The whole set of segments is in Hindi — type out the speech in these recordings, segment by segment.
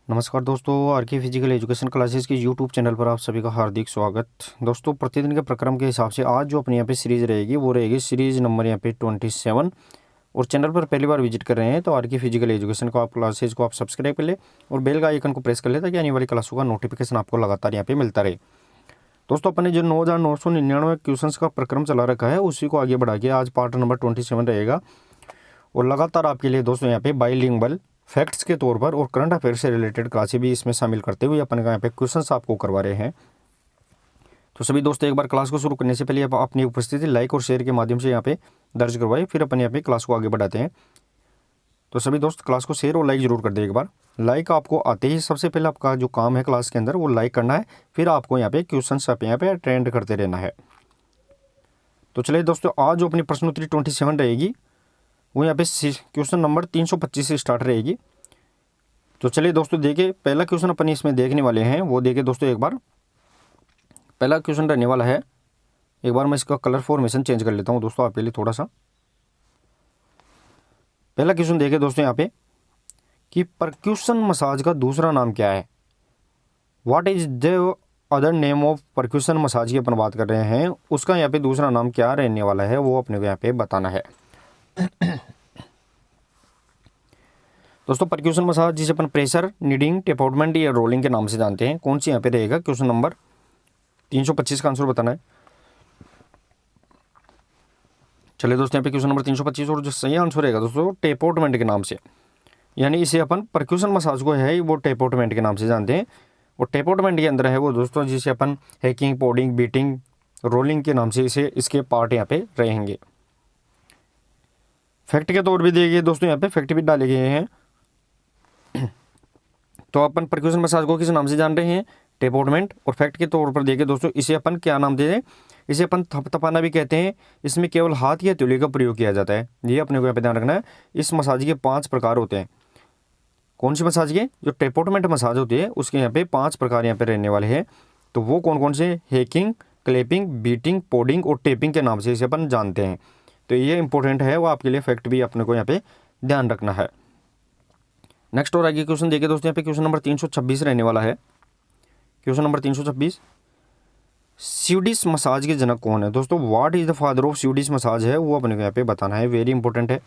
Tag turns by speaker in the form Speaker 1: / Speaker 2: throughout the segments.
Speaker 1: नमस्कार दोस्तों, आर के फिजिकल एजुकेशन क्लासेस के यूट्यूब चैनल पर आप सभी का हार्दिक स्वागत। दोस्तों, प्रतिदिन के प्रक्रम के हिसाब से आज जो अपनी यहाँ पे सीरीज़ रहेगी वो रहेगी सीरीज़ नंबर यहाँ पे 27। और चैनल पर पहली बार विजिट कर रहे हैं तो आर के फिजिकल एजुकेशन को आप क्लासेज को आप सब्सक्राइब कर ले और बेल का आइकन को प्रेस कर ले ताकि आने वाली क्लासों का नोटिफिकेशन आपको लगातार यहाँ पे मिलता रहे। दोस्तों, अपने जो 9,999 क्वेश्चन का प्रक्रम चला रखा है उसी को आगे बढ़ा के आज पार्ट नंबर 27 रहेगा। और लगातार आपके लिए दोस्तों यहाँ पे बाइलिंगुअल फैक्ट्स के तौर पर और करंट अफेयर से रिलेटेड क्लासें भी इसमें शामिल करते हुए अपन यहाँ पे क्वेश्चंस आपको करवा रहे हैं। तो सभी दोस्तों, एक बार क्लास को शुरू करने से पहले आप अपनी उपस्थिति लाइक और शेयर के माध्यम से यहाँ पे दर्ज करवाएं, फिर अपन यहाँ पे क्लास को आगे बढ़ाते हैं। तो सभी दोस्त क्लास को शेयर और लाइक जरूर कर दें। एक बार लाइक आपको आते ही सबसे पहले आपका जो काम है क्लास के अंदर वो लाइक करना है, फिर आपको यहाँ पे क्वेश्चन आप यहाँ पे अटेंड करते रहना है। तो चलिए दोस्तों, आज जो अपनी प्रश्न उत्तरी 27 रहेगी वो यहाँ पे क्वेश्चन नंबर 325 से स्टार्ट रहेगी। तो चलिए दोस्तों, देखिए पहला क्वेश्चन अपन इसमें देखने वाले हैं वो देखिए दोस्तों। एक बार पहला क्वेश्चन रहने वाला है, एक बार मैं इसका कलर फॉर्मेशन चेंज कर लेता हूँ दोस्तों आपके लिए थोड़ा सा। पहला क्वेश्चन देखिए दोस्तों यहाँ पे कि परक्यूशन मसाज का दूसरा नाम क्या है। What is the other name of percussion massage की अपन बात कर रहे हैं, उसका यहाँ पे दूसरा नाम क्या रहने वाला है वो अपने को यहाँ पे बताना है। दोस्तों, परक्यूशन मसाज जिसे अपन प्रेशर, नीडिंग, टेपआउटमेंट या रोलिंग के नाम से जानते हैं, कौन सी यहाँ पे रहेगा। क्वेश्चन नंबर 325 का आंसर बताना है। चलिए दोस्तों, यहाँ पे क्वेश्चन नंबर 325 और जो सही आंसर रहेगा दोस्तों टेपआउटमेंट के नाम से, यानी इसे अपन परक्यूशन मसाज को है वो टेपआउटमेंट के नाम से जानते हैं। और टेपआउटमेंट के अंदर है वो दोस्तों जिसे अपन हैकिंग, पोडिंग, बीटिंग, रोलिंग के नाम से इसके पार्ट यहाँ पे रहेंगे। फैक्ट के तौर भी दिए गए दोस्तों, यहाँ पे फैक्ट भी डाले गए हैं। तो अपन परक्यूशन मसाज को किस नाम से जान रहे हैं, टेपआउटमेंट। और फैक्ट के तौर पर देखिए दोस्तों, इसे अपन क्या नाम दे दें, इसे अपन थपथपाना भी कहते हैं। इसमें केवल हाथ या तौलिया का प्रयोग किया जाता है, ये अपने को यहाँ पे ध्यान रखना है। इस मसाज के 5 प्रकार होते हैं। कौन सी मसाज के, जो टेपआउटमेंट मसाज होती है उसके यहाँ पे 5 प्रकार यहाँ पे रहने वाले हैं। तो वो कौन कौन से, हैकिंग, क्लैपिंग, बीटिंग, पोडिंग और टेपिंग के नाम से इसे अपन जानते हैं। तो ये इंपॉर्टेंट है, वो आपके लिए फैक्ट भी अपने को यहाँ पे ध्यान रखना है। नेक्स्ट और आगे क्वेश्चन देखिए दोस्तों, यहाँ पे क्वेश्चन नंबर 326 रहने वाला है। क्वेश्चन नंबर 326, स्वीडिश मसाज के जनक कौन है। दोस्तों, what is the father of Swedish massage है वो अपने को यहाँ पे बताना है, वेरी इंपॉर्टेंट है।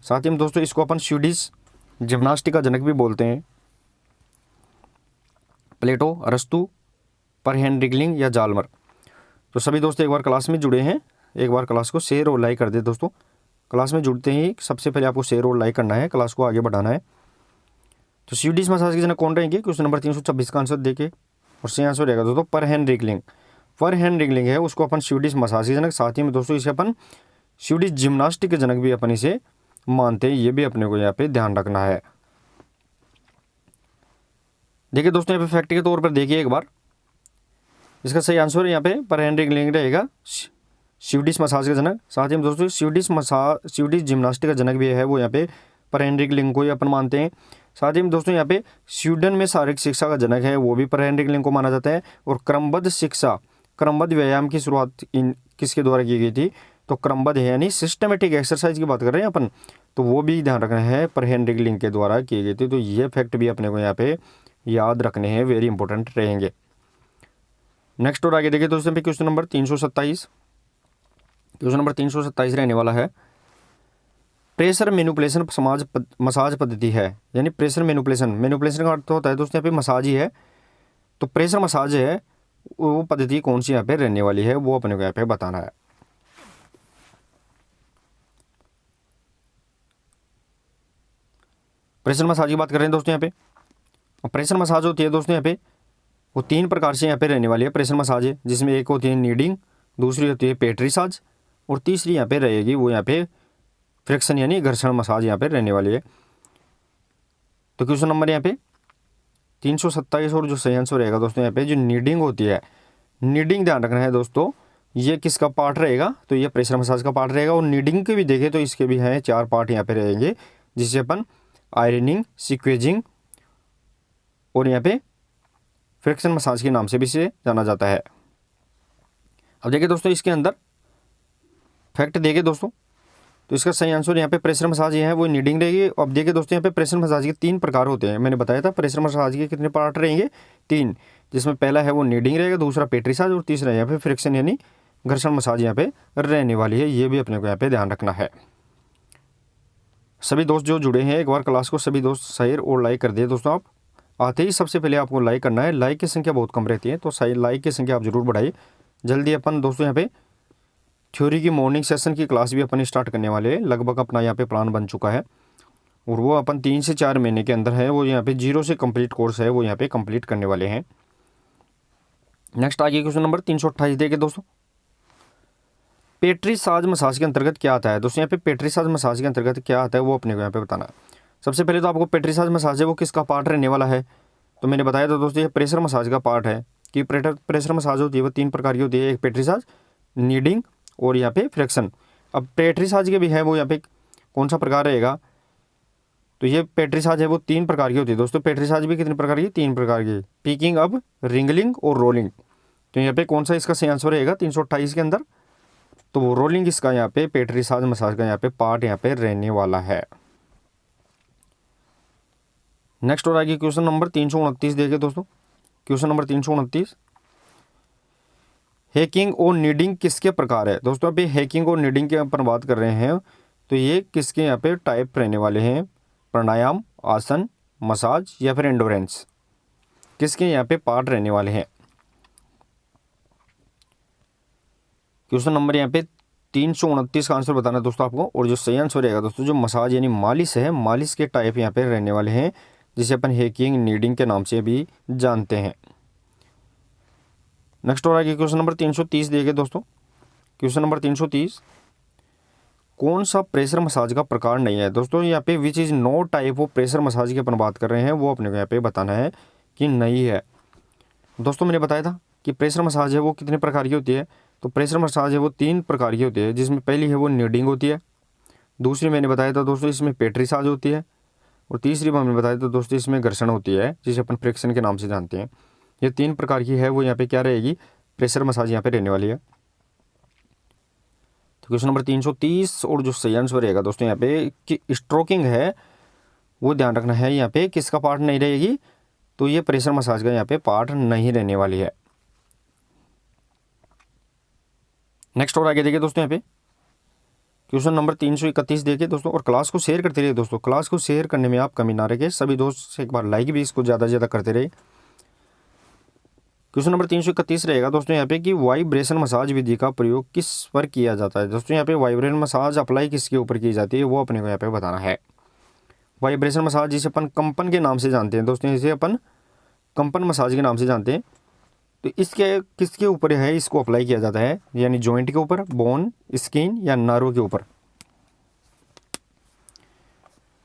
Speaker 1: साथ ही में दोस्तों इसको अपन स्वीडिश जिम्नास्टिक का जनक भी बोलते हैं। प्लेटो, अरस्तु, पर हेनरिकलिंग या जालमर। तो सभी दोस्तों एक बार क्लास में जुड़े हैं, एक बार क्लास को शेयर और लाइक कर दे दोस्तों। क्लास में जुड़ते ही सबसे पहले आपको शेयर और लाइक करना है, क्लास को आगे बढ़ाना है। तो स्वीडिश मसाज के जनक कौन रहेंगे, क्वेश्चन नंबर 326 का आंसर देके और सही आंसर रहेगा दोस्तों पर हेनरिकलिंग। पर हेनरिकलिंग है उसको अपन स्वीडिश मसाज के जनक, साथ ही में दोस्तों इसे अपन स्वीडिश जिम्नास्टिक के जनक भी अपन इसे मानते हैं, ये भी अपने को यहाँ पे ध्यान रखना है। देखिए दोस्तों, यहाँ पे फैक्ट के तौर पर देखिए एक बार, इसका सही आंसर यहाँ पे पर हेनरिकलिंग रहेगा, स्वीडिश मसाज का जनक। साथ ही में दोस्तों स्वीडिश जिम्नास्टिक का जनक भी है वो यहाँ पे पर हेनरिकलिंग को ही अपन मानते हैं। साथ ही में दोस्तों यहाँ पे स्वीडन में शारीरिक शिक्षा का जनक है वो भी पर हेनरिकलिंग को माना जाता है। और क्रमबद्ध शिक्षा, क्रमबद्ध व्यायाम की शुरुआत किसके द्वारा की गई थी, तो क्रमबद्ध है यानी सिस्टमेटिक एक्सरसाइज की बात कर रहे हैं अपन, तो वो भी ध्यान रखना है पर हेनरिकलिंग के द्वारा की गई थी। तो ये फैक्ट भी अपने को यहाँ पे याद रखने हैं, वेरी इंपॉर्टेंट रहेंगे। नेक्स्ट और आगे देखिए दोस्तों, क्वेश्चन नंबर 327, क्वेश्चन नंबर 327 रहने वाला है। प्रेशर मैनिपुलेशन मसाज पद्धति है, यानी प्रेशर मैनिपुलेशन का अर्थ होता है दोस्तों यहाँ पे मसाज ही है। तो प्रेशर मसाज है वो पद्धति कौन सी यहाँ पे रहने वाली है वो अपने को यहाँ पे बताना है। प्रेशर मसाज की बात कर रहे हैं दोस्तों यहाँ पे। प्रेशर मसाज होती है दोस्तों यहाँ पे वो 3 प्रकार से यहाँ पे रहने वाली है प्रेशर मसाज है, जिसमें एक होती है नीडिंग, दूसरी होती है पेट्रीसाज और तीसरी यहाँ पे रहेगी वो यहाँ पे फ्रिक्शन यानी घर्षण मसाज यहाँ पे रहने वाली है। तो क्वेश्चन नंबर यहाँ पे 327 और जो सही आंसर रहेगा दोस्तों यहाँ पे जो नीडिंग होती है, नीडिंग ध्यान रखना है दोस्तों, ये किसका पार्ट रहेगा, तो ये प्रेशर मसाज का पार्ट रहेगा। और नीडिंग के भी देखें तो इसके भी हैं 4 पार्ट यहाँ पे रहेंगे, जिसे अपन आयरनिंग, सिक्वेजिंग और यहाँ पे फ्रिक्शन मसाज के नाम से भी इसे जाना जाता है। अब देखिए दोस्तों इसके अंदर फैक्ट देखे दोस्तों, तो इसका सही आंसर यहाँ पे प्रेशर मसाज ये है वो नीडिंग रहेगी। अब देखिए दोस्तों यहाँ पे प्रेशर मसाज के 3 प्रकार होते हैं, मैंने बताया था प्रेशर मसाज के कितने पार्ट रहेंगे, 3, जिसमें पहला है वो नीडिंग रहेगा, दूसरा पेट्रिसाज और तीसरा यहाँ पे फ्रिक्शन यानी घर्षण मसाज यहाँ पे रहने वाली है। ये भी अपने को यहाँ पे ध्यान रखना है। सभी दोस्त जो जुड़े हैं एक बार क्लास को सभी दोस्त शेयर और लाइक कर दिए दोस्तों। आप आते ही सबसे पहले आपको लाइक करना है, लाइक की संख्या बहुत कम रहती है तो सही लाइक की संख्या आप जरूर बढ़ाइए। जल्दी अपन दोस्तों यहाँ पे थ्योरी की मॉर्निंग सेशन की क्लास भी अपन स्टार्ट करने वाले हैं। लगभग अपना यहाँ पे प्लान बन चुका है और वो अपन 3 से 4 महीने के अंदर है वो यहाँ पे 0 से कंप्लीट कोर्स है वो यहाँ पे कंप्लीट करने वाले हैं। नेक्स्ट आगे क्वेश्चन नंबर 328 देखिए दोस्तों, पेट्रिसाज मसाज के अंतर्गत क्या आता है। दोस्तों यहाँ पे पेट्रिसाज मसाज के अंतर्गत क्या आता है वो अपने को यहाँ पे बताना है। सबसे पहले तो आपको पेट्रिसाज मसाज है वो किसका पार्ट रहने वाला है, तो मैंने बताया था दोस्तों ये प्रेशर मसाज का पार्ट है कि प्रेशर मसाज होती है वो 3 प्रकार की होती है, एक पेट्रिसाज, नीडिंग और यहाँ पे फ्रिक्शन। अब पेट्रिसाज के भी है वो यहाँ पे कौन सा प्रकार रहेगा, तो ये पेट्रिसाज है वो 3 प्रकार की होती है दोस्तों। पेट्रिसाज भी कितने प्रकार की, 3 प्रकार की, पीकिंग, अब रिंगलिंग और रोलिंग। तो यहाँ पे कौन सा इसका सही आंसर रहेगा 328 के अंदर, तो वो रोलिंग इसका यहाँ पे पेट्रिसाज मसाज का यहाँ पे पार्ट यहाँ पे रहने वाला है। नेक्स्ट और आगे क्वेश्चन नंबर 329 देखिए दोस्तों, क्वेश्चन नंबर 329, हैकिंग और नीडिंग किसके प्रकार है। दोस्तों अभी हैकिंग और नीडिंग के अपन बात कर रहे हैं तो ये किसके यहाँ पे टाइप रहने वाले हैं, प्राणायाम, आसन, मसाज या फिर एंडोरेंस, किसके यहाँ पे पार्ट रहने वाले हैं। क्वेश्चन नंबर यहाँ पे 329 का आंसर बताना है दोस्तों आपको, और जो सही आंसर रहेगा दोस्तों जो मसाज यानी मालिश है, मालिश के टाइप यहाँ पे रहने वाले हैं जिसे अपन हैकिंग नीडिंग के नाम से भी जानते हैं। नेक्स्ट और आगे क्वेश्चन नंबर 330 देखिए दोस्तों, क्वेश्चन नंबर 330, कौन सा प्रेशर मसाज का प्रकार नहीं है। दोस्तों यहाँ पे which is no type of pressure massage की अपन बात कर रहे हैं वो अपने को यहाँ पे बताना है कि नहीं है। दोस्तों मैंने बताया था कि प्रेशर मसाज है वो कितने प्रकार की होती है, तो प्रेशर मसाज है वो 3 प्रकार की होती है, जिसमें पहली है वो नीडिंग होती है, दूसरी मैंने बताया था दोस्तों इसमें पेट्रिसाज होती है, और तीसरी मैंने बताया था दोस्तों इसमें घर्षण होती है जिसे अपन फ्रिक्शन के नाम से जानते हैं। ये 3 प्रकार की है वो यहाँ पे क्या रहेगी, प्रेशर मसाज यहाँ पे रहने वाली है। तो क्वेश्चन नंबर 330 और जो सही आंसर रहेगा दोस्तों यहाँ पे कि स्ट्रोकिंग है वो ध्यान रखना है यहाँ पे किसका पार्ट नहीं रहेगी, तो ये प्रेशर मसाज का यहाँ पे पार्ट नहीं रहने वाली है। नेक्स्ट और आगे देखिए दोस्तों यहाँ पे क्वेश्चन नंबर 331 देखिए दोस्तों, और क्लास को शेयर करते रहिए दोस्तों, क्लास को शेयर करने में आप कमी ना रखें, सभी दोस्त से एक बार लाइक भी इसको ज़्यादा से ज़्यादा करते रहे। क्वेश्चन नंबर 331 रहेगा दोस्तों यहाँ पे कि वाइब्रेशन मसाज विधि का प्रयोग किस पर किया जाता है। दोस्तों यहाँ पे वाइब्रेशन मसाज अप्लाई किसके ऊपर की जाती है वो अपने को यहाँ पे बताना है। वाइब्रेशन मसाज जिसे अपन कंपन के नाम से जानते हैं दोस्तों, इसे अपन कंपन मसाज के नाम से जानते हैं, तो इसके किसके ऊपर है इसको अप्लाई किया जाता है, यानी जॉइंट के ऊपर, बोन, स्किन या नर्व के ऊपर।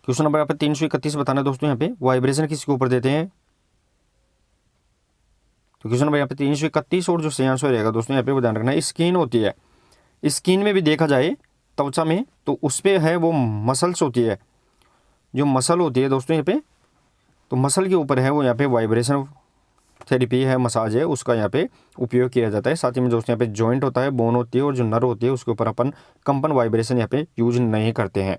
Speaker 1: क्वेश्चन नंबर यहाँ पे 331 बताना है दोस्तों यहाँ पे वाइब्रेशन किसके ऊपर देते हैं, तो क्वेश्चन नंबर यहाँ पे 331 और जो सही आंसर रहेगा दोस्तों यहाँ पे ध्यान रखना है स्किन होती है। स्किन में भी देखा जाए त्वचा में तो उस पर है वो मसल्स होती है, जो मसल होती है दोस्तों यहाँ पे, तो मसल के ऊपर है वो यहाँ पे वाइब्रेशन थेरेपी है, मसाज है, उसका यहाँ पे उपयोग किया जाता है। साथ ही में दोस्तों यहाँ पे जॉइंट होता है, बोन होती है और जो नर्व होती है उसके ऊपर अपन कंपन वाइब्रेशन यहाँ पे यूज नहीं करते हैं।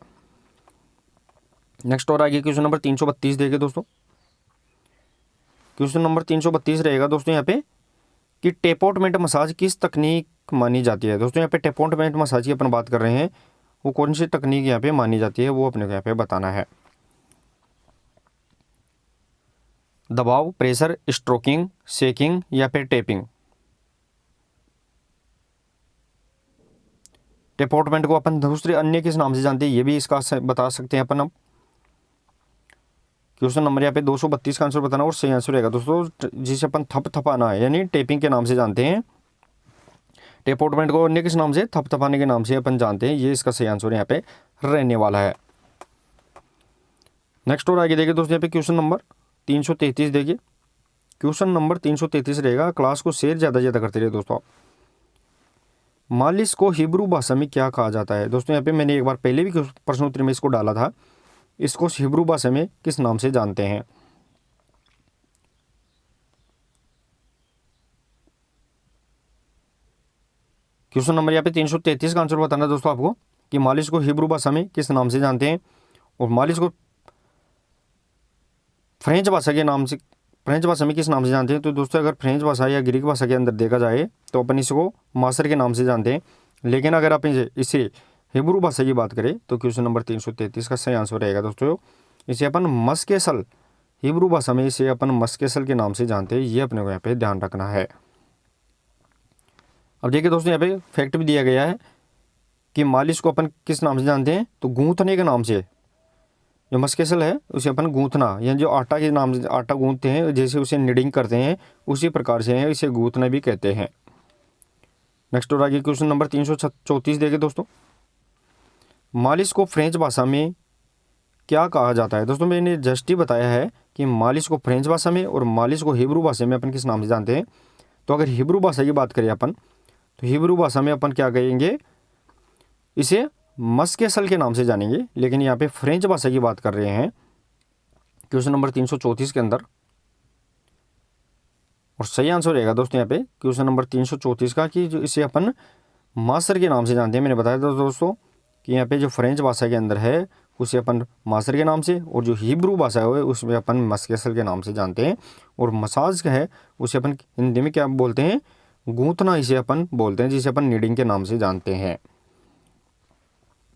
Speaker 1: नेक्स्ट और आगे क्वेश्चन नंबर 332 देखिए दोस्तों, क्वेश्चन नंबर 332 रहेगा दोस्तों यहाँ पे कि टेपोटमेंट मसाज किस तकनीक मानी जाती है। दोस्तों यहाँ पे टेपोटमेंट मसाज की अपन बात कर रहे हैं, वो कौन सी तकनीक यहाँ पे मानी जाती है वो अपने को यहाँ पे बताना है। दबाव, प्रेशर, स्ट्रोकिंग, शेकिंग या फिर टेपिंग। टेपोटमेंट को अपन दूसरे अन्य किस नाम से जानते हैं ये भी इसका बता सकते हैं अपन। अब क्वेश्चन नंबर यहाँ पे 232 का आंसर बताना और सही आंसर रहेगा दोस्तों जिसे अपन थपथपाना है यानी टेपिंग के नाम से जानते हैं। टेपोटमेंट को अन्य किस नाम से, थपथपाने के नाम से अपन जानते हैं, ये इसका सही आंसर यहाँ पे रहने वाला है। नेक्स्ट और आगे देखिए दोस्तों यहाँ पे क्वेश्चन नंबर 333 देखिए, क्वेश्चन नंबर 333 रहेगा, क्लास को शेयर ज़्यादा से ज़्यादा करते रहिए दोस्तों आप। मालिश को हिब्रू भाषा में क्या कहा जाता है। दोस्तों यहाँ पे मैंने एक बार पहले भी प्रश्नोत्तर में इसको डाला था, इसको हिब्रू भाषा में किस नाम से जानते हैं। क्वेश्चन नंबर यहाँ पे 333 का आंसर बताना है दोस्तों आपको, कि मालिश को हिब्रू भाषा में किस नाम से जानते हैं, और मालिश को फ्रेंच भाषा में किस नाम से जानते हैं। तो दोस्तों अगर फ्रेंच भाषा या ग्रीक भाषा के अंदर देखा जाए तो अपन इसको मासर के नाम से जानते हैं, लेकिन अगर आप इसे हिब्रू भाषा की बात करें तो क्वेश्चन नंबर 333 का सही आंसर रहेगा दोस्तों, इसे अपन मस्केसल, हिब्रू भाषा में इसे अपन मस्केसल के नाम से जानते हैं। ये अपने को यहाँ पे ध्यान रखना है। अब देखिए दोस्तों, यहाँ पे फैक्ट भी दिया गया है कि मालिश को अपन किस नाम से जानते हैं, तो गूंथने के नाम से। जो मस्केसल है उसे अपन गूंथना, यानी जो आटा के नाम से आटा गूंथते हैं, जैसे उसे निडिंग करते हैं उसी प्रकार से है, इसे गूंथना भी कहते हैं। नेक्स्ट और आगे क्वेश्चन नंबर 334 देखिए दोस्तों, मालिश को फ्रेंच भाषा में क्या कहा जाता है। दोस्तों मैंने जस्ट ही बताया है कि मालिश को फ्रेंच भाषा में और मालिश को हिब्रू भाषा में अपन किस नाम से जानते हैं। तो अगर हिब्रू भाषा की बात करें अपन, तो हिब्रू भाषा में अपन क्या कहेंगे, इसे मस्केसल के नाम से जानेंगे। लेकिन यहाँ पे फ्रेंच भाषा की बात कर रहे हैं क्वेश्चन नंबर 334 के अंदर, और सही आंसर रहेगा दोस्तों यहाँ पे क्वेश्चन नंबर 334 का, कि जो इसे अपन मासर के नाम से जानते हैं। मैंने बताया था दोस्तों कि यहाँ पे जो फ्रेंच भाषा के अंदर है उसे अपन मासर के नाम से, और जो हिब्रू भाषा है उसमें अपन मस्केसल के नाम से जानते हैं। और मसाज का है उसे अपन हिंदी में क्या बोलते हैं, गूंथना इसे अपन बोलते हैं, जिसे अपन नीडिंग के नाम से जानते हैं।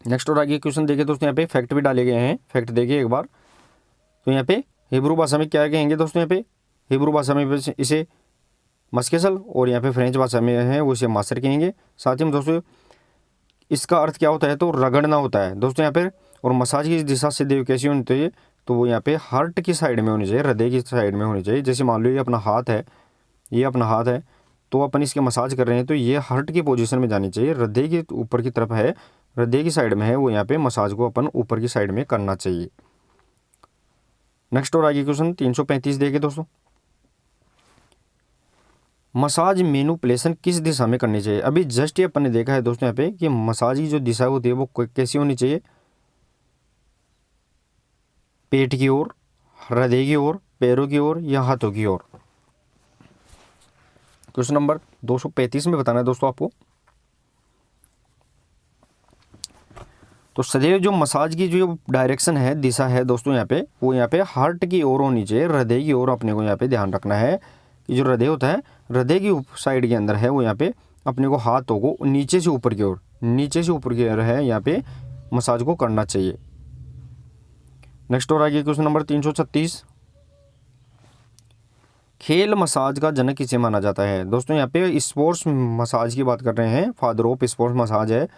Speaker 1: नेक्स्ट और आगे क्वेश्चन देखिए दोस्तों, यहाँ पे फैक्ट भी डाले गए हैं। फैक्ट देखिए एक बार, तो यहाँ पे हिब्रू भाषा में क्या कहेंगे दोस्तों, यहाँ पे हिब्रू भाषा में इसे मस्केसल, और यहाँ पे फ्रेंच भाषा में है वो इसे मासर कहेंगे। साथ ही में दोस्तों इसका अर्थ क्या होता है, तो रगड़ना होता है दोस्तों यहाँ पे। और मसाज की दिशा से देव कैसी होनी चाहिए, तो वो यहाँ पे हार्ट की साइड में होनी चाहिए, हृदय की साइड में होनी चाहिए। जैसे मान लो ये अपना हाथ है, ये अपना हाथ है, तो अपन इसके मसाज कर रहे हैं तो ये हार्ट की पोजीशन में जानी चाहिए, हृदय के ऊपर की तरफ है, हृदय की साइड में है, वो यहाँ पे मसाज को अपन ऊपर की साइड में करना चाहिए। नेक्स्ट और आगे क्वेश्चन 335 देखिए दोस्तों, मसाज मैनिपुलेशन किस दिशा में करनी चाहिए। अभी जस्ट ये अपन ने देखा है दोस्तों यहाँ पे कि मसाज की जो दिशा होती है वो कैसी होनी चाहिए, पेट की ओर, हृदय की ओर, पैरों की ओर या हाथों की ओर। क्वेश्चन नंबर 235 में बताना है दोस्तों आपको। तो सदैव जो मसाज की जो डायरेक्शन है, दिशा है दोस्तों यहाँ पे, वो यहाँ पे हार्ट की ओर होनी चाहिए, हृदय की ओर अपने को यहाँ पे ध्यान रखना है कि जो हृदय होता है, हृदय की साइड के अंदर है, वो यहाँ पे अपने को हाथों को नीचे से ऊपर की ओर, नीचे से ऊपर की ओर है यहाँ पे मसाज को करना चाहिए। नेक्स्ट और आगे क्वेश्चन नंबर 336, खेल मसाज का जनक किसे माना जाता है। दोस्तों यहाँ पे स्पोर्ट्स मसाज की बात कर रहे हैं, फादर ऑफ स्पोर्ट्स मसाज है,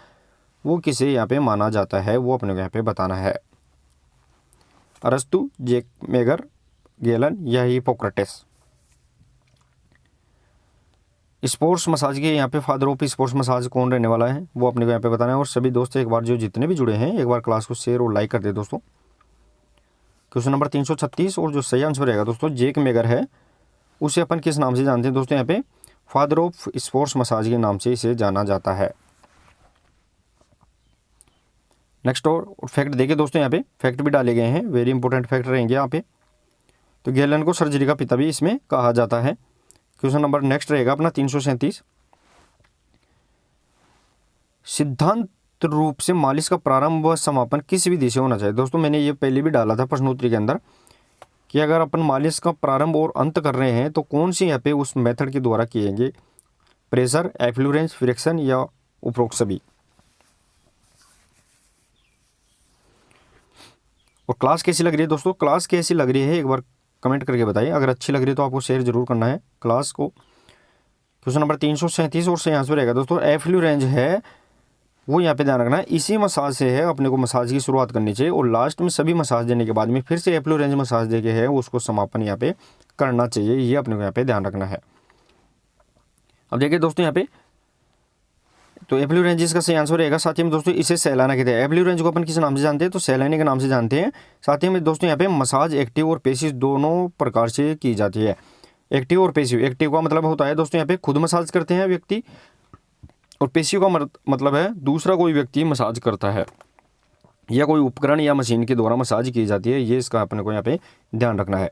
Speaker 1: वो किसे यहाँ पे माना जाता है, वो अपने को यहाँ पे बताना है। अरस्तु, जेक मेगर, गेलन या हिपोक्रेटिस। स्पोर्ट्स मसाज के यहाँ पे फादर ऑफ स्पोर्ट्स मसाज कौन रहने वाला है, वो अपने को यहाँ पे बताना है। और सभी दोस्त एक बार जो जितने भी जुड़े हैं एक बार क्लास को शेयर और लाइक कर दे दोस्तों। क्वेश्चन नंबर 336, और जो सही आंसर रहेगा दोस्तों जेक मेगर है, उसे अपन किस नाम से जानते हैं दोस्तों, यहाँ पे फादर ऑफ स्पोर्ट्स मसाज के नाम से इसे जाना जाता है। नेक्स्ट और फैक्ट देखिए दोस्तों, यहाँ पे फैक्ट भी डाले गए हैं, वेरी इंपॉर्टेंट फैक्ट रहेंगे यहाँ पे। तो गैलन को सर्जरी का पिता भी इसमें कहा जाता है। क्वेश्चन नंबर नेक्स्ट रहेगा अपना 337, सिद्धांत रूप से मालिश का प्रारंभ व समापन किस विधि से होना चाहिए। दोस्तों मैंने ये पहले भी डाला था प्रश्नोत्तरी के अंदर कि अगर अपन मालिश का प्रारंभ और अंत कर रहे हैं तो कौन सी यहाँ पे उस मेथड के द्वारा किएंगे, प्रेशर, एफ्लुरेंस, फ्रिक्शन या उपरोक्त सभी। और क्लास कैसी लग रही है दोस्तों, क्लास कैसी लग रही है एक बार कमेंट करके बताइए। अगर अच्छी लग रही है तो आपको शेयर जरूर करना है क्लास को। क्वेश्चन नंबर 337, और सही आंसर रहेगा दोस्तों एफ्लुरेंस है, वो यहाँ पे ध्यान रखना है। इसी मसाज से है अपने को मसाज की शुरुआत करनी चाहिए, और लास्ट में सभी मसाज देने के बाद में फिर से एफ्लुरेंस मसाज दे के है उसको समापन यहाँ पे करना चाहिए। ये अपने को यहाँ पे ध्यान रखना है। अब देखिए दोस्तों यहाँ पे तो एफ्लुरेंस इसका सही आंसर रहेगा। साथ ही में दोस्तों इसे सैलाना कहते हैं। एफ्लुरेंस को अपन किस नाम से जानते हैं, तो सैलानी के नाम से जानते हैं। साथ ही में दोस्तों यहाँ पे मसाज एक्टिव और पैसिव दोनों प्रकार से की जाती है। एक्टिव और पैसिव, एक्टिव का मतलब होता है दोस्तों यहाँ पे खुद मसाज करते हैं व्यक्ति, और पैसिव का मतलब है दूसरा कोई व्यक्ति मसाज करता है, या कोई उपकरण या मशीन के द्वारा मसाज की जाती है। ये इसका अपने को यहाँ पे ध्यान रखना है।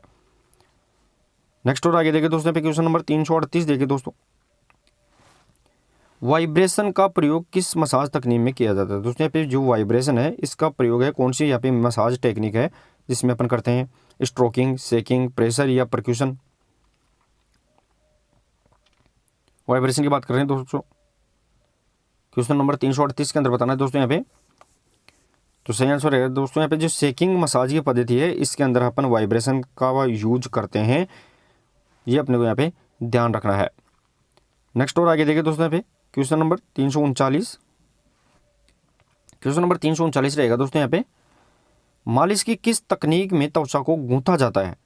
Speaker 1: नेक्स्ट और आगे देखिए दोस्तों पे क्वेश्चन नंबर 338 देखिए दोस्तों, वाइब्रेशन का प्रयोग किस मसाज तकनीक में किया जाता है? दोस्तों यहाँ पे जो वाइब्रेशन है इसका प्रयोग है कौन सी यहाँ पे मसाज टेक्निक है जिसमें अपन करते हैं? स्ट्रोकिंग, शेकिंग, प्रेशर या परक्यूशन। वाइब्रेशन की बात कर रहे हैं दोस्तों। क्वेश्चन नंबर 338 के अंदर बताना है दोस्तों यहाँ पे। तो सही आंसर है दोस्तों यहाँ पे जो शेकिंग मसाज की पद्धति है इसके अंदर अपन वाइब्रेशन का यूज करते हैं, ये अपने को यहाँ पे ध्यान रखना है। नेक्स्ट और आगे देखिए दोस्तों यहाँ पे क्वेश्चन नंबर 339। क्वेश्चन नंबर 339 रहेगा दोस्तों यहाँ पे, मालिश की किस तकनीक में त्वचा को गूंथा जाता है?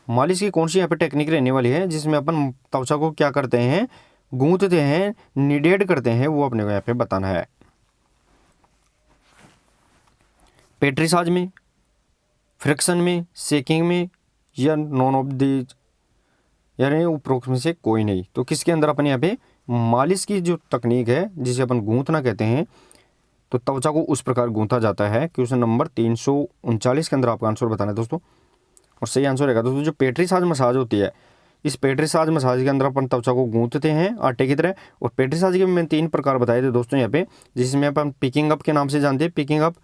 Speaker 1: मालिश की कौन सी यहाँ पे टेक्निक रहने वाली है जिसमें अपन त्वचा को क्या करते हैं? गूंथते हैं, निडेट करते हैं, वो अपने को यहाँ पे बताना है। पेट्रीसाज में, फ्रिक्शन में, सेकिंग में या नॉन ऑफ दीज, यानी उपरोक्त में से कोई नहीं। तो किसके अंदर अपन यहाँ पे मालिश की जो तकनीक है जिसे अपन गूंथना कहते हैं, तो त्वचा को उस प्रकार गूंथा जाता है। क्वेश्चन नंबर 339 के अंदर आपका आंसर बताना है दोस्तों। और सही आंसर रहेगा दोस्तों जो पेट्रीसाज मसाज होती है, इस पेट्रीसाज मसाज के अंदर अपन त्वचा को गूंथते हैं आटे की तरह। और पेट्रीसाज के मैंने 3 प्रकार बताए थे दोस्तों यहाँ पे, जिसमें अपन पिकिंग अप के नाम से जानते हैं, पिकिंग अप,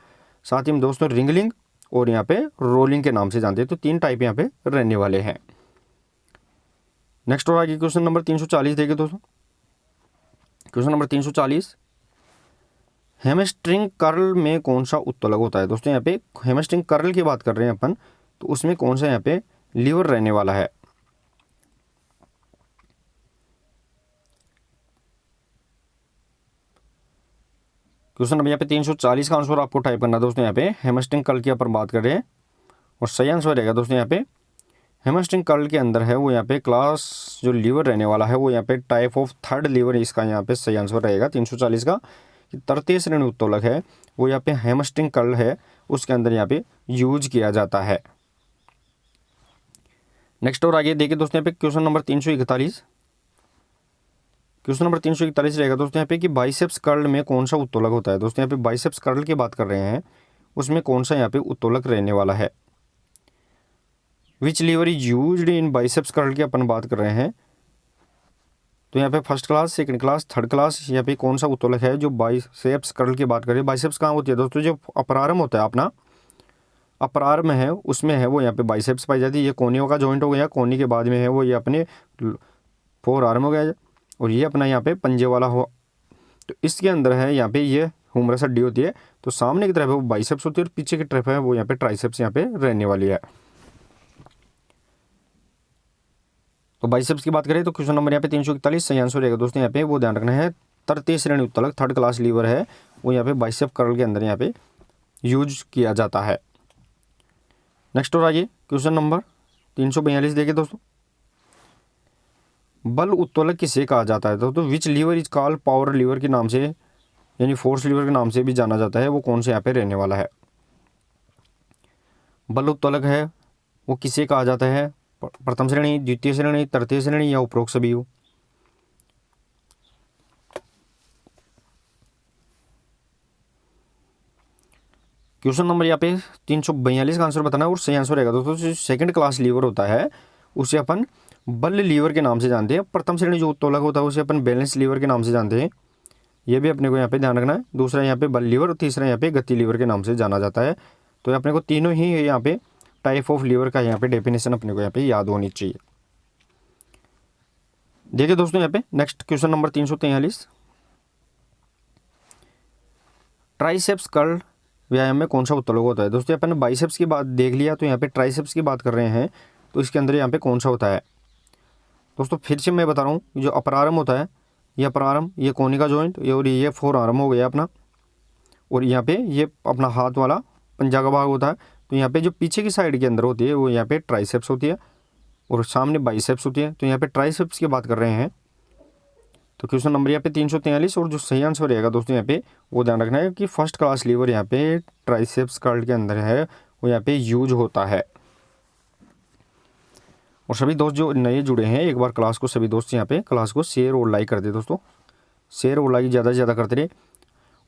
Speaker 1: साथ ही में दोस्तों रिंगलिंग और यहाँ पे रोलिंग के नाम से जानते हैं। तो 3 टाइप यहाँ पे रहने वाले हैं। नेक्स्ट और आगे क्वेश्चन नंबर 340 देखिए दोस्तों। क्वेश्चन नंबर 340, हैमस्ट्रिंग कर्ल में कौन सा उत्तोलक होता है? दोस्तों यहाँ पे हैमस्ट्रिंग कर्ल की बात कर रहे हैं अपन, तो उसमें कौन सा यहाँ पे लीवर रहने वाला है? क्वेश्चन नंबर यहाँ पे 340 का आंसर आपको टाइप करना है दोस्तों यहाँ पे। हैमस्ट्रिंग कर्ल की अपन बात कर रहे हैं और सही आंसर रहेगा दोस्तों यहाँ पे हैमस्ट्रिंग कर्ल के अंदर है वो यहाँ पे क्लास जो लीवर रहने वाला है वो यहाँ पे टाइप ऑफ थर्ड लीवर, इसका यहाँ पे सही आंसर रहेगा 340 का। तृतीय श्रेणी उत्तोलक है वो यहाँ पे हैमस्ट्रिंग कर्ल है, उसके अंदर यहाँ पे यूज किया जाता है। नेक्स्ट और आगे देखिए दोस्तों यहाँ पे क्वेश्चन नंबर 341। क्वेश्चन नंबर 341 रहेगा दोस्तों यहाँ पे कि बाइसेप्स कर्ल में कौन सा उत्तोलक होता है? दोस्तों यहाँ पे बाइसेप्स कर्ल की बात कर रहे हैं, उसमें कौन सा यहाँ पे उत्तोलक रहने वाला है? Which lever is used in biceps curl की अपन बात कर रहे हैं, तो यहाँ पे first class, second class, third class, यहाँ पे कौन सा उत्तोलक है जो बाइसेप्स कर्ल की बात करें? बाइसेप्स कहाँ होती है दोस्तों? जो अपर आर्म होता है अपना, अपर आर्म है उसमें है वो यहाँ पे बाइसेप्स पाई जाती है। ये कोनियों का जॉइंट हो गया, कोनी के बाद में है वो ये अपने फोर आर्म हो गया, और ये अपना यहाँ पे पंजे वाला हो, तो इसके अंदर है यहाँ पे ये ह्यूमरस हड्डी होती है। तो सामने की तरफ है वो बाइसेप्स होती है और पीछे की तरफ है वो यहाँ पे ट्राइसेप्स यहाँ पे रहने वाली है। तो बाइसेप्स की बात करें तो क्वेश्चन नंबर यहाँ पे 341 सही आंसर रहेगा दोस्तों यहाँ पे, वो ध्यान रखना है। तृतीय श्रेणी उत्तोलक थर्ड क्लास लीवर है वो यहाँ पे बाइसेप कर्ल के अंदर यहाँ पे यूज किया जाता है। नेक्स्ट और आगे क्वेश्चन नंबर 342 देखिए दोस्तों, बल उत्तोलक किसे कहा जाता है? दोस्तों which lever is called power lever के नाम से, यानी फोर्स लीवर के नाम से भी जाना जाता है, वो कौन से यहाँ पे रहने वाला है? बल उत्तोलक है वो किसे कहा जाता है? प्रथम श्रेणी, द्वितीय श्रेणी, तृतीय श्रेणी या उपरोक्त सभी हो? क्वेश्चन नंबर यहाँ पे 342 का आंसर बताना है और सही आंसर रहेगा दोस्तों जो सेकंड क्लास लीवर होता है उसे अपन बल लीवर के नाम से जानते हैं। प्रथम श्रेणी जो उत्तोलक होता है उसे अपन बैलेंस लीवर के नाम से जानते हैं, ये भी अपने को यहाँ पे ध्यान रखना है। दूसरा यहाँ पे बल लीवर और तीसरा यहाँ पे गति लीवर के नाम से जाना जाता है। तो अपने को तीनों ही यहाँ पे टाइप ऑफ लीवर का यहाँ पे डेफिनेशन अपने को यहाँ पे याद होनी चाहिए। देखिए दोस्तों यहाँ पे next question number 343, triceps curl व्यायाम में कौन सा उत्तोलक होता है? दोस्तों अपन ने बाइसेप्स की बात देख लिया, तो यहाँ पे ट्राइसेप्स की बात कर रहे हैं, तो इसके अंदर यहाँ पे कौन सा होता है? दोस्तों फिर से मैं बता रहा हूँ, जो अपर आर्म होता है, ये अपर आर्म, ये कोनी का जॉइंट, और ये फोर आर्म हो गया अपना, और यहाँ पे ये अपना हाथ वाला पंजा का भाग होता है। तो यहाँ पे जो पीछे की साइड के अंदर होती है वो यहाँ पे ट्राइसेप्स होती है और सामने बाइसेप्स होती है। तो यहाँ पे ट्राइसेप्स की बात कर रहे हैं। तो क्वेश्चन नंबर यहाँ पे 343 और जो सही आंसर रहेगा दोस्तों यहाँ पे वो ध्यान रखना है कि फर्स्ट क्लास लीवर यहाँ पे ट्राइसेप्स कर्ल के अंदर है वो यहाँ पे यूज होता है। और सभी दोस्त जो नए जुड़े हैं एक बार क्लास को, सभी दोस्त यहाँ पे क्लास को शेयर और लाइक कर दे दोस्तों, शेयर और लाइक ज़्यादा से ज़्यादा करते रहे।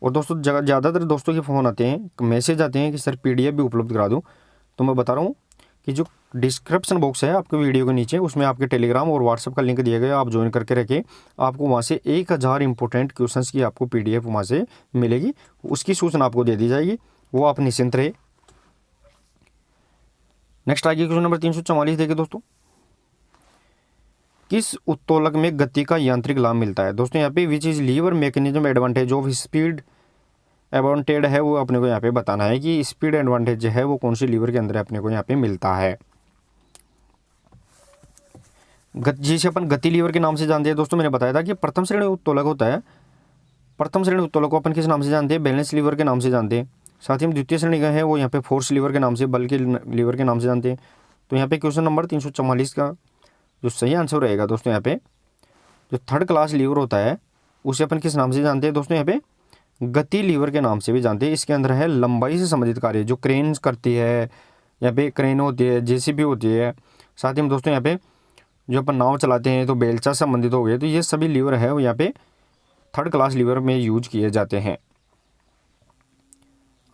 Speaker 1: और दोस्तों ज़्यादातर दोस्तों के फ़ोन आते हैं, मैसेज आते हैं कि सर PDF भी उपलब्ध करा दूँ, तो मैं बता रहा हूँ कि जो डिस्क्रिप्शन बॉक्स है आपके वीडियो के नीचे, उसमें आपके टेलीग्राम और व्हाट्सएप का लिंक दिया गया, आप ज्वाइन करके रखें। आपको वहाँ से 1000 इंपॉर्टेंट क्वेश्चंस की आपको PDF वहाँ से मिलेगी, उसकी सूचना आपको दे दी जाएगी, वो आप निश्चिंत रहे। नेक्स्ट आगे क्वेश्चन नंबर 344 देखिए दोस्तों, किस उत्तोलक में गति का यांत्रिक लाभ मिलता है? दोस्तों यहाँ पे which is liver mechanism advantage of speed advantage है, वो अपने को यहाँ पे बताना है कि स्पीड एडवांटेज है वो कौन सी लीवर के अंदर अपने को यहाँ पे मिलता है। जिसे अपन गति लीवर के नाम से जानते हैं दोस्तों, मैंने बताया था कि प्रथम श्रेणी उत्तोलक होता है, प्रथम श्रेणी उत्तोलक को अपन किस नाम से जानते हैं? बैलेंस लीवर के नाम से जानते हैं। साथ ही हम द्वितीय श्रेणी का है वो यहाँ पे फोर्स लीवर के नाम से, बल के लीवर के नाम से जानते हैं। तो यहाँ पे क्वेश्चन नंबर 344 का जो सही आंसर रहेगा दोस्तों, यहाँ पे जो थर्ड क्लास लीवर होता है उसे अपन किस नाम से जानते हैं दोस्तों? यहाँ पे गति लीवर के नाम से भी जानते हैं। इसके अंदर है लंबाई से संबंधित कार्य जो क्रेन करती है, यहाँ पे क्रेन होती है, JCB होती है। साथ ही हम दोस्तों यहाँ पे जो अपन नाव चलाते हैं तो बेलचा से संबंधित हो गए, तो ये सभी लीवर है वो यहाँ पे थर्ड क्लास लीवर में यूज किए जाते हैं।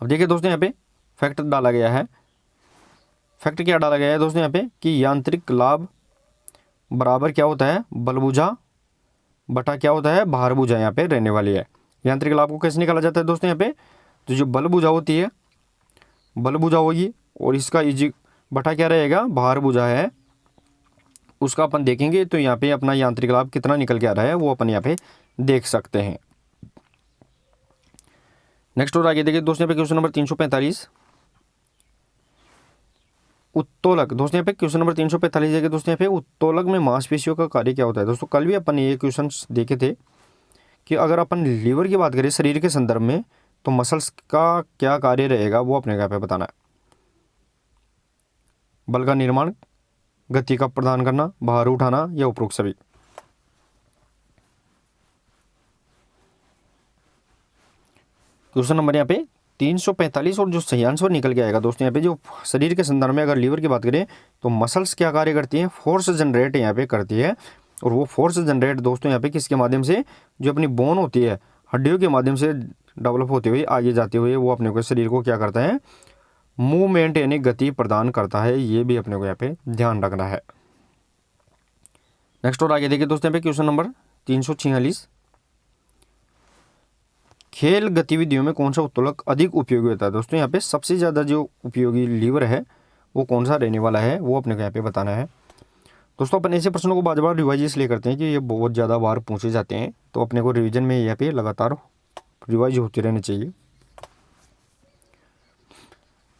Speaker 1: अब देखिए दोस्तों यहाँ पे फैक्ट डाला गया है। फैक्ट क्या डाला गया है दोस्तों यहाँ पे कि यांत्रिक लाभ बराबर क्या होता है? बलभुजा बटा क्या होता है? भार भुजा यहाँ पे रहने वाली है। यांत्रिक लाभ को कैसे निकाला जाता है दोस्तों यहाँ पे? तो जो बल भुजा होती है, बल भुजा होगी और इसका इजी बटा क्या रहेगा? भार भुजा है, उसका अपन देखेंगे तो यहाँ पे अपना यांत्रिक लाभ कितना निकल के आ रहा है वो अपन यहाँ पे देख सकते हैं। नेक्स्ट और आगे देखिए दोस्तों यहाँ पे क्वेश्चन नंबर 345 उत्तोलक। दोस्तों यहाँ पे क्वेश्चन नंबर 345 देखिए दोस्तों यहाँ पे उत्तोलक में मांसपेशियों का कार्य क्या होता है? दोस्तों कल भी अपन ये क्वेश्चन देखे थे कि अगर अपन लीवर की बात करें शरीर के संदर्भ में तो मसल्स का क्या कार्य रहेगा वो अपने यहाँ पे बताना है। बल का निर्माण, गति का प्रदान करना, भार उठाना या उपरोक्त सभी। क्वेश्चन नंबर यहाँ पे 345 और जो सही आंसर निकल के आएगा दोस्तों यहाँ पे जो शरीर के संदर्भ में अगर लीवर की बात करें तो मसल्स क्या कार्य करती हैं? फोर्स जनरेट यहाँ पे करती है। और वो फोर्स जनरेट दोस्तों यहाँ पे किसके माध्यम से? जो अपनी बोन होती है, हड्डियों के माध्यम से डेवलप होते हुए आगे जाते हुए वो अपने को शरीर को क्या करता है? मूवमेंट यानी गति प्रदान करता है। ये भी अपने को यहाँ पे ध्यान रखना है। नेक्स्ट और आगे देखिए दोस्तों यहाँ पे क्वेश्चन नंबर 346 खेल गतिविधियों में कौन सा उत्तोलक अधिक उपयोगी होता है? दोस्तों यहाँ पे सबसे ज़्यादा जो उपयोगी लीवर है वो कौन सा रहने वाला है वो अपने को यहाँ पे बताना है। दोस्तों अपन ऐसे प्रश्नों को बार बार रिवाइज इसलिए करते हैं कि ये बहुत ज़्यादा बार पूछे जाते हैं, तो अपने को रिवीजन में यहाँ पे लगातार रिवाइज होती रहनी चाहिए।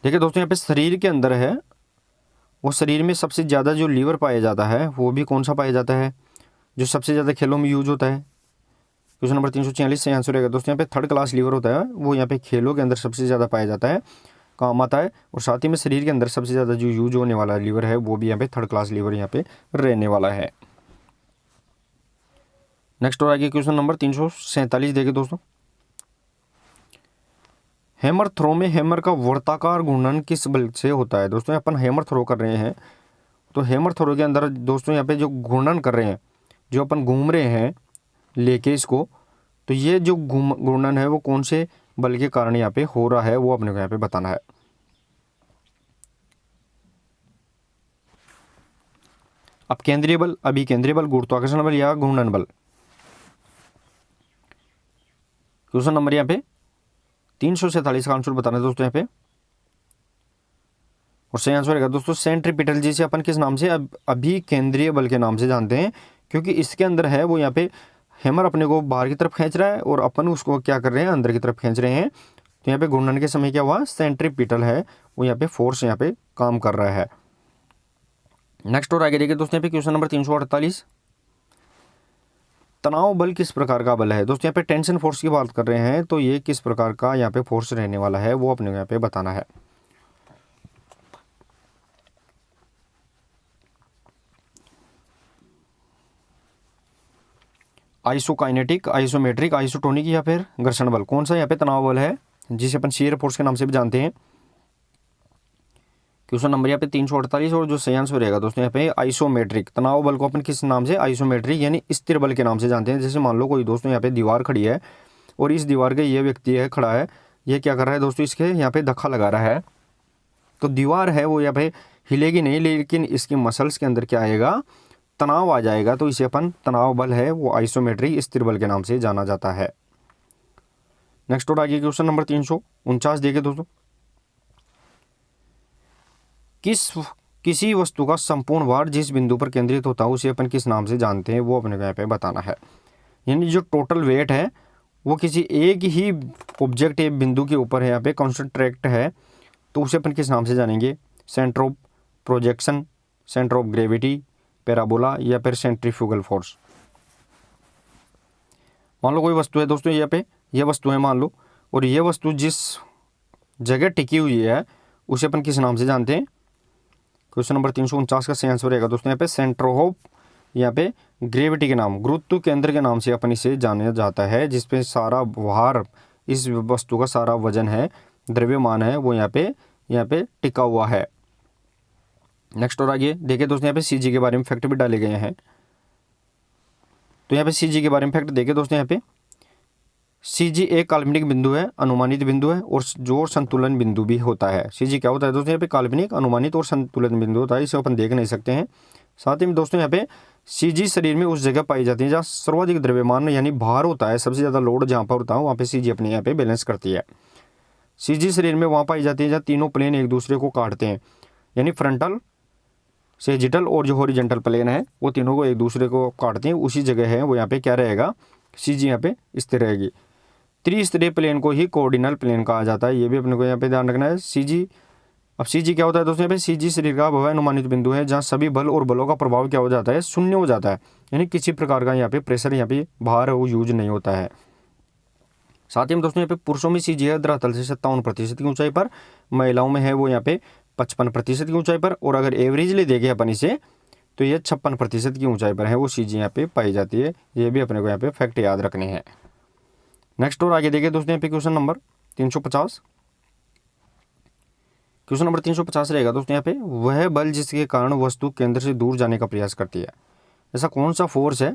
Speaker 1: देखिए दोस्तों यहाँ पे शरीर के अंदर है वो शरीर में सबसे ज़्यादा जो लीवर पाया जाता है वो भी कौन सा पाया जाता है? जो सबसे ज़्यादा खेलों में यूज होता है। क्वेश्चन नंबर 346 से आंसर रहेगा दोस्तों यहाँ पे थर्ड क्लास लीवर होता है वो यहाँ पे खेलों के अंदर सबसे ज़्यादा पाया जाता है, काम आता है। और साथ ही में शरीर के अंदर सबसे ज़्यादा जो यूज होने वाला लीवर है वो भी यहाँ पे थर्ड क्लास लीवर यहाँ पे रहने वाला है। नेक्स्ट और आगे क्वेश्चन नंबर 347 देखिए दोस्तों, हैमर थ्रो में हैमर का वर्ताकार घूर्णन किस बल से होता है? दोस्तों अपन हैमर थ्रो कर रहे हैं तो हैमर थ्रो के अंदर दोस्तों यहाँ पे जो घूर्णन कर रहे हैं, जो अपन घूम रहे हैं लेके इसको, तो ये जो घूर्णन है वो कौन से बल के कारण यहाँ पे हो रहा है वो अपने को यहाँ पे बताना है। अब केंद्रीय बल, अभिकेंद्रीय बल, गुरुत्वाकर्षण बल या घूर्णन बल। क्वेश्चन नंबर यहाँ पे 347 का आंसर बताना है दोस्तों यहाँ पे, और सही आंसर रहेगा दोस्तों सेंट्रीपिटल, जिसे अपन किस नाम से? अभिकेंद्रीय बल के नाम से जानते हैं, क्योंकि इसके अंदर है वो यहाँ पे हैमर अपने को बाहर की तरफ खींच रहा है और अपन उसको क्या कर रहे हैं? अंदर की तरफ खींच रहे हैं। तो यहाँ पे घूर्णन के समय क्या हुआ? सेंट्रीपिटल है वो यहाँ पे फोर्स यहाँ पे काम कर रहा है। नेक्स्ट और आगे देखिए दोस्तों यहाँ पे क्वेश्चन नंबर 348 तनाव बल किस प्रकार का बल है? दोस्तों यहाँ पे टेंशन फोर्स की बात कर रहे हैं, तो ये किस प्रकार का यहाँ पे फोर्स रहने वाला है वो अपने को यहाँ पे बताना है। आइसोकाइनेटिक, आइसोमेट्रिक, आइसोटोनिक या फिर घर्षण बल, कौन सा यहाँ पे तनाव बल है जिसे अपन शियर फोर्स के नाम से भी जानते हैं? क्वेश्चन नंबर यहाँ पे 348 और जो सही आंसर रहेगा दोस्तों यहाँ पे आइसोमेट्रिक। तनाव बल को अपन किस नाम से? आइसोमेट्रिक यानी स्थिर बल के नाम से जानते हैं। जैसे मान लो कोई दोस्तों यहाँ पे दीवार खड़ी है और इस दीवार के ये व्यक्ति है खड़ा है, ये क्या कर रहा है दोस्तों? इसके यहाँ पे धक्का लगा रहा है, तो दीवार है वो यहाँ पे हिलेगी नहीं, लेकिन इसकी मसल्स के अंदर क्या आएगा, तनाव आ जाएगा, तो इसे अपन तनाव बल है वो आइसोमेट्रिक स्थिर बल के नाम से जाना जाता है। नेक्स्ट और आगे क्वेश्चन नंबर 349 देखिए दोस्तों, किसी वस्तु का संपूर्ण भार जिस बिंदु पर केंद्रित होता है उसे अपन किस नाम से जानते हैं, वो अपने को यहाँ पे बताना है। यानी जो टोटल वेट है वो किसी एक ही ऑब्जेक्ट या बिंदु के ऊपर है, यहाँ पे कॉन्सेंट्रेट है, तो उसे अपन किस नाम से जानेंगे, centre of projection, centre of gravity, parabola या फिर सेंट्रीफ्यूगल फोर्स। मान लो कोई वस्तु है दोस्तों, यहाँ पे यह वस्तु है मान लो, और यह वस्तु जिस जगह टिकी हुई है उसे अपन किस नाम से जानते हैं। क्वेश्चन नंबर 349 का सही आंसर रहेगा दोस्तों यहाँ पे सेंटर ऑफ, यहाँ पे ग्रेविटी के नाम, गुरुत्व केंद्र के नाम से अपन इसे जाना जाता है, जिसपे सारा भार, इस वस्तु का सारा वजन है, द्रव्यमान है, वो यहाँ पे टिका हुआ है। नेक्स्ट और आगे देखिए दोस्तों, यहाँ पे सीजी के बारे में फैक्ट भी डाले गए हैं। तो यहाँ पे सीजी के बारे में फैक्ट देखिए दोस्तों, यहाँ पे सीजी एक काल्पनिक बिंदु है, अनुमानित बिंदु है और जो संतुलन बिंदु भी होता है। सीजी क्या होता है दोस्तों, यहाँ पे काल्पनिक, अनुमानित और संतुलन बिंदु होता है, इसे अपन देख नहीं सकते हैं। साथ ही में दोस्तों यहाँ पे सीजी शरीर में उस जगह पाई जाती है जहाँ सर्वाधिक द्रव्यमान यानी भार होता है, सबसे ज़्यादा लोड जहाँ पर होता है वहाँ पे सीजी अपने यहाँ पे बैलेंस करती है। सीजी शरीर में वहाँ पाई जाती है जहाँ तीनों प्लेन एक दूसरे को काटते हैं, यानी फ्रंटल, सेजिटल और जो हॉरिजॉन्टल प्लेन है वो तीनों को एक दूसरे को काटते हैं, उसी जगह है वो यहाँ पे क्या रहेगा, सीजी यहाँ पे स्थिर रहेगी। त्रिस्तरीय प्लेन को ही कोऑर्डिनल प्लेन कहा जाता है, ये भी अपने को यहाँ पे ध्यान रखना है। सीजी, अब सीजी क्या होता है दोस्तों, यहाँ पे सीजी शरीर का वह अनुमानित बिंदु है जहाँ सभी बल और बलों का प्रभाव क्या हो जाता है, शून्य हो जाता है, यानी किसी प्रकार का यहाँ पे प्रेशर, यहाँ पे भार वो यूज नहीं होता है। साथ ही में दोस्तों यहाँ पे पुरुषों में सीजी है धरातल से 57% की ऊंचाई पर, महिलाओं में है वो यहाँ पे 55% की ऊंचाई पर, और अगर एवरेजली देखें अपन इसे तो ये 56% की ऊंचाई पर है वो सीजी यहाँ पे पाई जाती है। ये भी अपने को यहाँ पे फैक्ट याद रखने हैं। नेक्स्ट और आगे देखिए दोस्तों, यहाँ पे क्वेश्चन नंबर 350, क्वेश्चन नंबर 350 रहेगा दोस्तों यहाँ पे, वह बल जिसके कारण वस्तु केंद्र से दूर जाने का प्रयास करती है। ऐसा कौन सा फोर्स है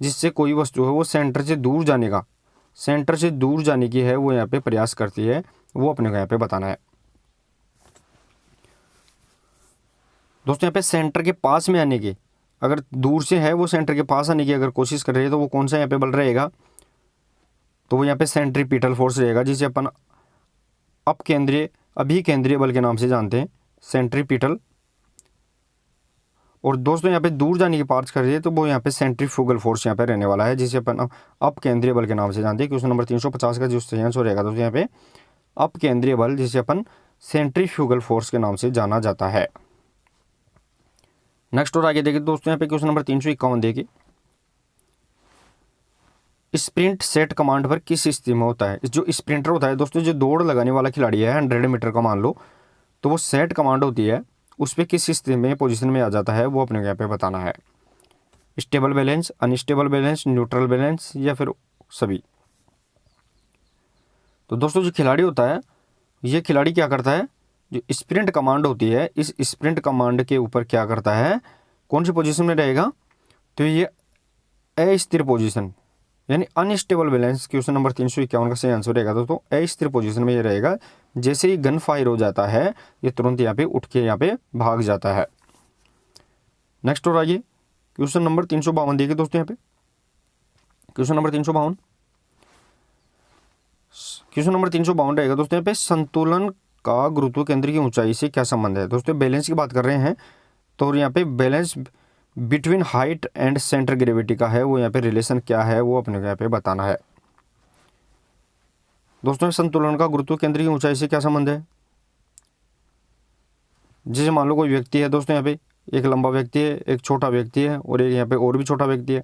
Speaker 1: जिससे कोई वस्तु है वो सेंटर से दूर जाने की है वो यहाँ पे प्रयास करती है, वो अपने को यहाँ पे बताना है। दोस्तों यहाँ पे सेंटर के पास में आने की, अगर दूर से है वो सेंटर के पास आने की अगर कोशिश कर रही है तो वो कौन सा यहाँ पे बल रहेगा, तो वो यहाँ पे सेंट्रीपिटल फोर्स रहेगा, जिसे अपन अभिकेंद्रीय बल के नाम से जानते हैं, सेंट्रीपिटल। और दोस्तों यहाँ पे दूर जाने की बात कर रही है तो वो यहाँ पे सेंट्रीफ्यूगल फोर्स यहाँ पे रहने वाला है, जिसे अपन अपकेंद्रीय बल के नाम से जानते हैं। क्वेश्चन नंबर 350 का जो सही आंसर रहेगा दोस्तों यहाँ पे अपकेंद्रीय बल, जिसे अपन सेंट्रीफ्यूगल फोर्स के नाम से जाना जाता है। नेक्स्ट और आगे देखिए दोस्तों, यहाँ पे क्वेश्चन नंबर 351 देखिए, स्प्रिंट सेट कमांड पर किस स्थिति में होता है। जो स्प्रिंटर होता है दोस्तों, जो दौड़ लगाने वाला खिलाड़ी है 100 मीटर का मान लो, तो वो सेट कमांड होती है, उस पर किस स्थिति में पोजीशन में आ जाता है वो अपने यहाँ पे बताना है। Stable balance, unstable balance, neutral balance या फिर सभी। तो दोस्तों जो खिलाड़ी होता है, ये खिलाड़ी क्या करता है, जो स्प्रिंट कमांड होती है, इस स्प्रिंट कमांड के ऊपर क्या करता है, कौन सी पोजीशन में रहेगा, तो ये अस्थिर पोजीशन यानी अनस्टेबल बैलेंस। क्वेश्चन नंबर 351 का सही आंसर रहेगा दोस्तों अस्थिर पोजीशन में ये रहेगा। जैसे ही गन फायर हो जाता है ये तुरंत यहाँ पे उठ के यहाँ पे भाग जाता है। नेक्स्ट और आइए क्वेश्चन नंबर 352 देखिए दोस्तों, यहाँ पे क्वेश्चन नंबर 352, क्वेश्चन नंबर 352 रहेगा दोस्तों यहाँ पे संतुलन का गुरुत्व केंद्र की ऊंचाई से क्या संबंध है। दोस्तों बैलेंस की बात कर रहे हैं, तो यहाँ पे balance between height and centre gravity का है, वो यहाँ पे रिलेशन क्या है वो अपने को यहाँ पे बताना है। दोस्तों संतुलन का गुरुत्व केंद्र की ऊंचाई से क्या संबंध है। जैसे मान लो कोई व्यक्ति है दोस्तों, यहाँ पे एक लंबा व्यक्ति है, एक छोटा व्यक्ति है और एक यहाँ पे और भी छोटा व्यक्ति है,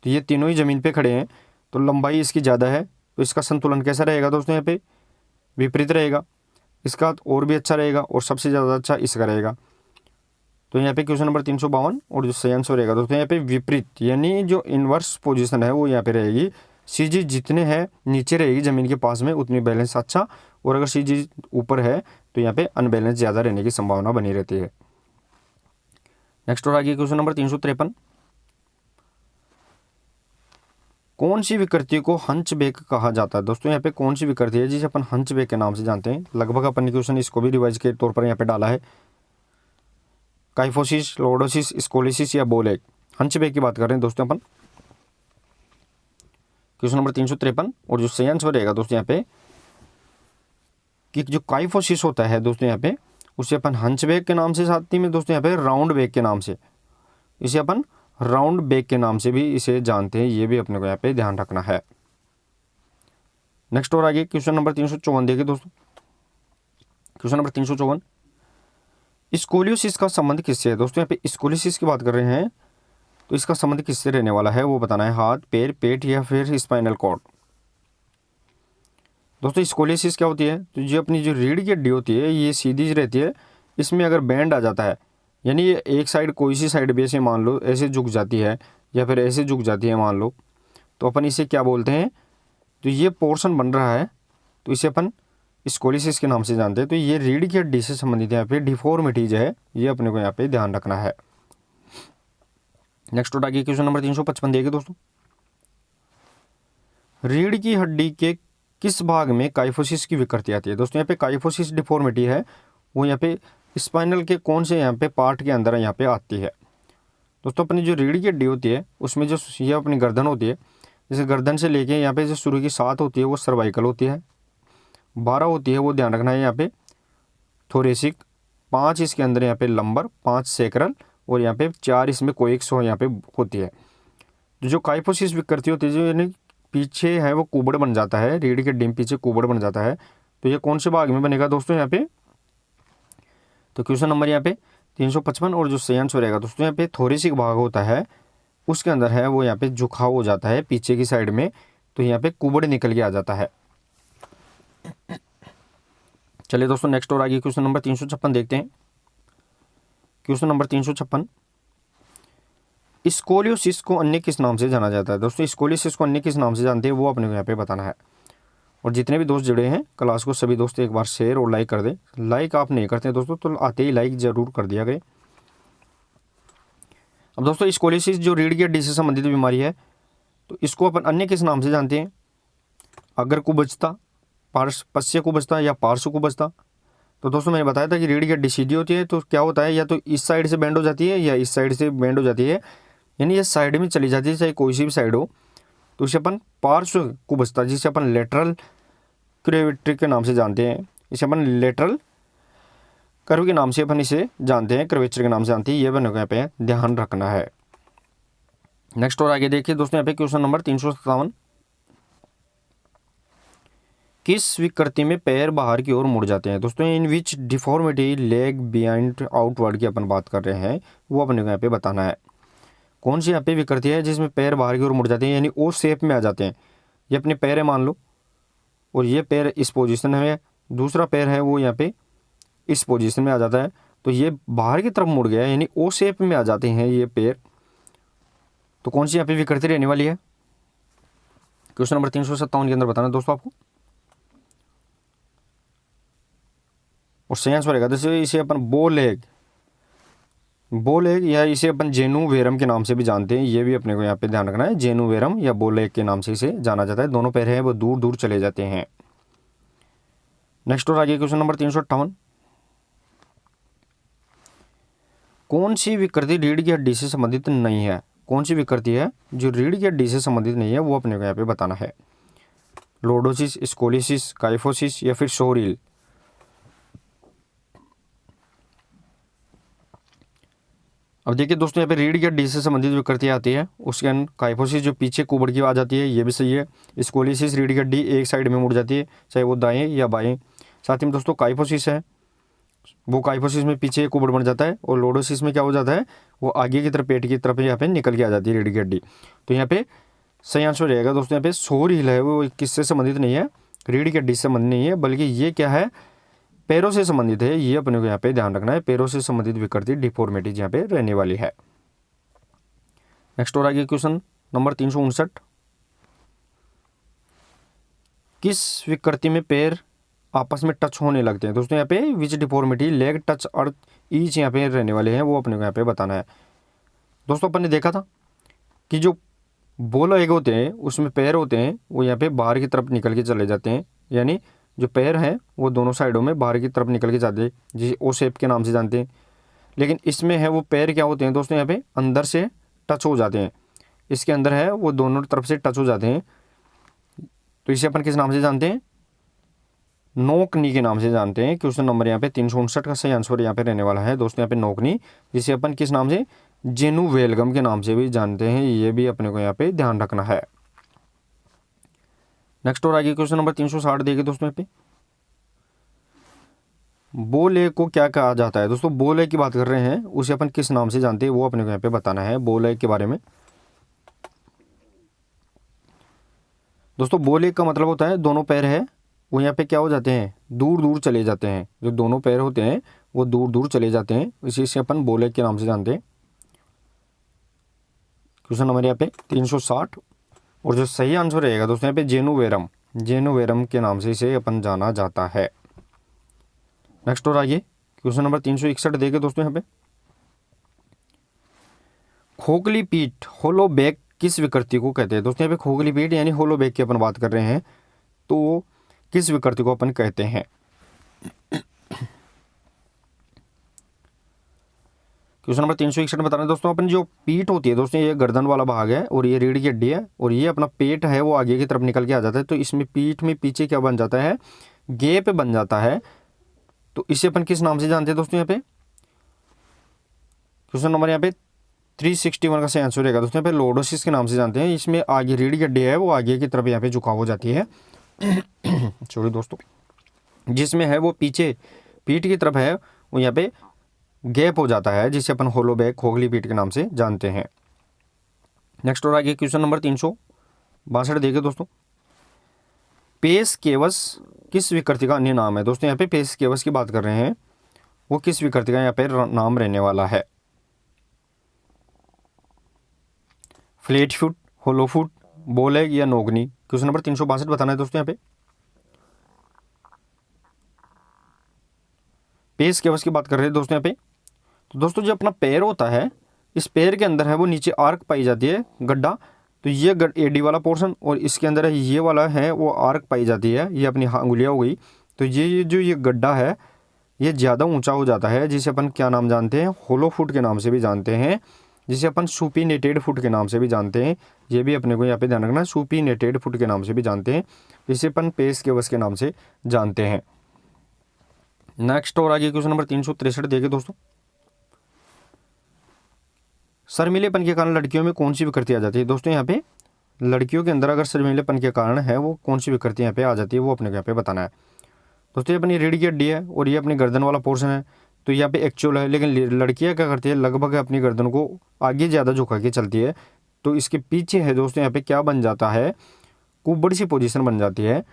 Speaker 1: तो ये तीनों ही ज़मीन पे खड़े हैं, तो लंबाई इसकी ज़्यादा है, तो इसका संतुलन कैसा रहेगा दोस्तों, यहाँ पे विपरीत रहेगा, इसका और भी अच्छा रहेगा और सबसे ज़्यादा अच्छा इसका रहेगा। तो यहाँ पे क्वेश्चन नंबर 352 और जो सही आंसर रहेगा दोस्तों यहाँ पे विपरीत, यानी जो इन्वर्स पोजीशन है वो यहाँ पे रहेगी। सीजी जितने है नीचे रहेगी ज़मीन के पास में उतनी बैलेंस अच्छा, और अगर सीजी ऊपर है तो यहाँ पे अनबैलेंस ज़्यादा रहने की संभावना बनी रहती है। नेक्स्ट और आगे क्वेश्चन नंबर 353, कौन सी विकृति को हंचबैक कहा जाता है। दोस्तों यहाँ पे कौन सी विकृति है जिसे अपन हंचबैक के नाम से जानते हैं। लगभग अपन ने क्वेश्चन इसको भी रिवाइज के तौर पर यहाँ पे डाला है। काइफोसिस, लॉर्डोसिस, स्कोलिसिस या बोलेग। हंचबैक की बात कर रहे हैं दोस्तों अपन। क्वेश्चन नंबर 353 और जो सही आंसर रहेगा दोस्तों यहाँ पे कि जो काइफोसिस होता है दोस्तों यहाँ पे उसे अपन हंचबैक के नाम से, साथ ही में दोस्तों यहाँ पे राउंड बैक के नाम से, इसे अपन राउंड बैक के नाम से भी इसे जानते हैं। ये भी अपने को यहाँ पे ध्यान रखना है। नेक्स्ट और आगे क्वेश्चन नंबर 354 देखिए दोस्तों। क्वेश्चन नंबर 354, स्कोलियोसिस का संबंध किससे है? दोस्तों यहाँ पे स्कोलियोसिस की बात कर रहे हैं तो इसका संबंध किससे रहने वाला है वो बताना है। हाथ, पैर, पेट या फिर स्पाइनल कॉर्ड। दोस्तों स्कोलियोसिस क्या होती है? तो ये अपनी जो रीढ़ की हड्डी होती है ये सीधी रहती है, इसमें अगर बैंड आ जाता है, यानी ये एक साइड, कोई सी साइड भी ऐसे मान लो ऐसे झुक जाती है या फिर ऐसे झुक जाती है मान लो, तो अपन इसे क्या बोलते हैं? तो ये पोर्शन बन रहा है तो इसे अपन स्कोलियोसिस के नाम से जानते हैं। तो ये रीढ़ की हड्डी से संबंधित यहाँ पे डिफॉर्मिटीज है, ये अपने को यहाँ पे ध्यान रखना है। नेक्स्ट आगे क्वेश्चन नंबर 355 देखिए दोस्तों। रीढ़ की हड्डी के किस भाग में काइफोसिस की विकृति आती है? दोस्तों यहाँ पे काइफोसिस डिफॉर्मिटी है वो यहाँ पे स्पाइनल के कौन से यहाँ पे पार्ट के अंदर यहाँ पे आती है? दोस्तों अपनी जो रीढ़ की हड्डी होती है उसमें जो ये अपनी गर्दन होती है, जैसे गर्दन से लेके यहाँ पे जो शुरू की 7 होती है वो सर्वाइकल होती है, 12 होती है वो ध्यान रखना है यहाँ पे थोरेसिक, 5 इसके अंदर यहाँ पे लंबर, 5 सैक्रल और यहाँ पे 4 इसमें कोएक्स यहाँ पे होती है। जो काइफोसिस विकृति होती है जो यानी पीछे है वो कुबड़ बन जाता है, रीढ़ के हड्डी पीछे कुबड़ बन जाता है, तो ये कौन से भाग में बनेगा दोस्तों यहाँ पे? तो क्वेश्चन नंबर यहाँ पे 355 और जो सही आंसर रहेगा दोस्तों यहाँ पे थोरेसिक भाग होता है उसके अंदर है वो यहाँ पे झुकाव हो जाता है पीछे की साइड में, तो यहाँ पे कुबड़ निकल के आ जाता है। चलिए दोस्तों नेक्स्ट और आगे क्वेश्चन नंबर 356 देखते हैं। क्वेश्चन नंबर 356, स्कोलियोसिस को अन्य किस नाम से जाना जाता है? दोस्तों स्कोलियोसिस को अन्य किस नाम से जानते हैं वो अपने को यहाँ पे बताना है। और जितने भी दोस्त जुड़े हैं क्लास को सभी दोस्त एक बार शेयर और लाइक कर दें। लाइक आप नहीं करते हैं दोस्तों तो आते ही लाइक जरूर कर दिया गया। अब दोस्तों स्कोलियोसिस जो रीढ़ की हड्डी से संबंधित बीमारी है तो इसको अपन अन्य किस नाम से जानते हैं? अग्र कुब्जता, पश्य कुब्जता या पार्श्व कुब्जता। तो दोस्तों मैंने बताया था कि रीढ़ की हड्डी सीधी होती है तो क्या होता है, या तो इस साइड से बेंड हो जाती है या इस साइड से बेंड हो जाती है, यानी ये साइड में चली जाती है चाहे कोई सी भी साइड हो, तो इसे अपन पार्श्व कुब्जता, जिसे अपन लेटरल कर्वेचर के नाम से जानते हैं, इसे अपन लेटरल कर्व के नाम से अपन इसे जानते हैं, कर्वेचर के नाम से जानते हैं। ये अपन यहाँ पे ध्यान रखना है। नेक्स्ट और आगे देखिए दोस्तों यहाँ पे क्वेश्चन नंबर 357, किस विकृति में पैर बाहर की ओर मुड़ जाते हैं? दोस्तों इन विच डिफॉर्मिटी लेग बिहाइंड आउटवर्ड की अपन बात कर रहे हैं वो अपने को यहाँ पे बताना है। कौन सी यहाँ पे विकृति है जिसमें पैर बाहर की ओर मुड़ जाते हैं यानी ओ शेप में आ जाते हैं? ये अपने पैर है मान लो और ये पैर इस पोजीशन में है, दूसरा पैर है वो यहाँ पे इस पोजीशन में आ जाता है, तो ये बाहर की तरफ मुड़ गया यानी ओ शेप में आ जाते हैं ये पैर। तो कौन सी यहाँ पे विकृति रहने वाली है? क्वेश्चन नंबर 357 के अंदर बताना दोस्तों आपको। और सही आंसर रहेगा जैसे इसे अपन बोलेग या इसे अपन जेनुवेरम के नाम से भी जानते हैं। ये भी अपने को यहाँ पे ध्यान रखना है, जेनुवेरम या बोलेग के नाम से इसे जाना जाता है। दोनों पैर हैं वो दूर दूर चले जाते हैं। नेक्स्ट और आगे क्वेश्चन नंबर 358, कौन सी विकृति रीढ़ की हड्डी से संबंधित नहीं है? कौन सी विकृति है जो रीढ़ की हड्डी से संबंधित नहीं है वो अपने को यहाँ पे बताना है। लॉर्डोसिस, स्कोलियोसिस, काइफोसिस या फिर शोरिल। अब देखिए दोस्तों यहाँ पे रीढ़ की हड्डी से संबंधित विकृति आती है, उसके अंदर काइफोसिस जो पीछे कुबड़ की आ जाती है ये भी सही है। स्कोलियोसिस रीढ़ की हड्डी एक साइड में मुड़ जाती है चाहे वो दाएं या बाएं। साथ ही में दोस्तों काइफोसिस है वो काइफोसिस में पीछे कुबड़ बन जाता है, और लॉर्डोसिस में क्या हो जाता है वो आगे की तरफ पेट की तरफ यहाँ पे निकल के आ जाती है रीढ़ की हड्डी। तो यहाँ पे सही आंसर रहेगा दोस्तों यहाँ पे शोरिल है वो किससे संबंधित नहीं है, रीढ़ की हड्डी से संबंधित नहीं है, बल्कि ये क्या है पैरों से संबंधित है। ये अपने को यहाँ पे ध्यान रखना है, पैरों से संबंधित विकृति डिफॉर्मिटीज यहाँ पे रहने वाली है। नेक्स्ट और आगे क्वेश्चन नंबर 359, किस विकृति में पैर आपस में टच होने लगते हैं? दोस्तों यहाँ पे विच डिफॉर्मिटी लेग टच अर्थ ईच यहाँ पे रहने वाले हैं वो अपने को यहाँ पे बताना है। दोस्तों अपन ने देखा था कि जो बोलो एग होते हैं उसमें पैर होते हैं वो यहाँ पे बाहर की तरफ निकल के चले जाते हैं, यानी जो पैर हैं वो दोनों साइडों में बाहर की तरफ निकल के जाते हैं जिसे ओ शेप के नाम से जानते हैं। लेकिन इसमें है वो पैर क्या होते हैं दोस्तों, यहाँ पे अंदर से टच हो जाते हैं, इसके अंदर है वो दोनों तरफ से टच हो जाते हैं। तो इसे अपन किस नाम से जानते हैं, नोकनी के नाम से जानते हैं। क्वेश्चन नंबर यहाँ पे 359 का सही आंसर यहाँ पे रहने वाला है दोस्तों यहाँ पे नोकनी, जिसे अपन किस नाम से, जेनु वेलगम के नाम से भी जानते हैं। ये भी अपने को यहाँ पे ध्यान रखना है। नेक्स्ट और आगे क्वेश्चन नंबर 360 देखिए दोस्तों, यहाँ पे बोले को क्या कहा जाता है दोस्तों, बोले की बात कर रहे हैं, उसे अपन किस नाम से जानते हैं वो अपने को यहाँ पे बताना है बोले के बारे में। दोस्तों बोले का मतलब होता है दोनों पैर है वो यहाँ पे क्या हो जाते हैं, दूर दूर चले जाते हैं। जो दोनों पैर होते हैं वो दूर दूर चले जाते हैं, इसी से अपन बोले के नाम से जानते हैं। क्वेश्चन नंबर यहाँ पे 360, और जो सही आंसर रहेगा दोस्तों यहाँ पे जेनुवेरम, जेनुवेरम के नाम से इसे अपन जाना जाता है। नेक्स्ट और आइए क्वेश्चन नंबर 361 देखे दोस्तों, यहाँ पे खोखली पीठ होलो बैग किस विकृति को कहते हैं दोस्तों। यहाँ पे खोखली पीठ यानी होलो बैग की अपन बात कर रहे हैं, तो किस विकृति को अपन कहते हैं। क्वेश्चन नंबर 361 में बता रहे हैं दोस्तों, अपन जो पीठ होती है दोस्तों, ये गर्दन वाला भाग है और ये रीढ़ की हड्डी है, और ये अपना पेट है वो आगे की तरफ निकल के आ जाता है। तो इसमें पीठ में पीछे क्या बन जाता है, गैप बन जाता है। तो इसे अपन किस नाम से जानते हैं दोस्तों यहाँ पे। क्वेश्चन नंबर यहाँ पे 361 का सही आंसर रहेगा दोस्तों यहाँ पे लॉर्डोसिस के नाम से जानते हैं। इसमें आगे रीढ़ की हड्डी है वो आगे की तरफ यहाँ पे झुकाव हो जाती है सॉरी दोस्तों, जिसमें है वो पीछे पीठ की तरफ है वो यहाँ पे गैप हो जाता है, जिसे अपन होलो बैग खोखली पीठ के नाम से जानते हैं। नेक्स्ट और आगे क्वेश्चन नंबर 362 देखिए दोस्तों, पेस केवस किस विकृति का अन्य नाम है दोस्तों। यहाँ पे पेस केवस की बात कर रहे हैं, वो किस विकृति का यहाँ पे नाम रहने वाला है। फ्लेट फुट, होलो फुट, बोलेग या नोगनी। क्वेश्चन नंबर 362 बताना है दोस्तों यहाँ पे। पेस केवस की बात कर रहे हैं दोस्तों यहाँ पे। तो दोस्तों जो अपना पैर होता है, इस पैर के अंदर है वो नीचे आर्क पाई जाती है, गड्ढा। तो ये एडी वाला पोर्शन और इसके अंदर है ये वाला है वो आर्क पाई जाती है, ये अपनी अंगुलियाँ हो गई। तो ये जो ये गड्ढा है ये ज़्यादा ऊंचा हो जाता है, जिसे अपन क्या नाम जानते हैं, होलो फुट के नाम से भी जानते हैं, जिसे अपन सुपीनेटेड फुट के नाम से भी जानते हैं। ये भी अपने को यहाँ पे ध्यान रखना है, सुपीनेटेड फुट के नाम से भी जानते हैं, जिसे अपन पेस केवस के नाम से जानते हैं। नेक्स्ट और आगे क्वेश्चन नंबर 363 देखिए दोस्तों, शर्मीलेपन के कारण लड़कियों में कौन सी विकृति आ जाती है दोस्तों। यहाँ पे लड़कियों के अंदर अगर शर्मीलेपन के कारण है वो कौन सी विकृति यहाँ पे आ जाती है वो अपने को यहाँ पे बताना है दोस्तों। ये अपनी रीढ़ की हड्डी है और ये अपनी गर्दन वाला पोर्शन है, तो यहाँ पे एक्चुअल है। लेकिन लड़कियाँ क्या करती है, लगभग अपनी गर्दन को आगे ज़्यादा झुका के चलती है, तो इसके पीछे है दोस्तों यहाँ पे क्या बन जाता है, कुबड़ सी पोजीशन बन जाती है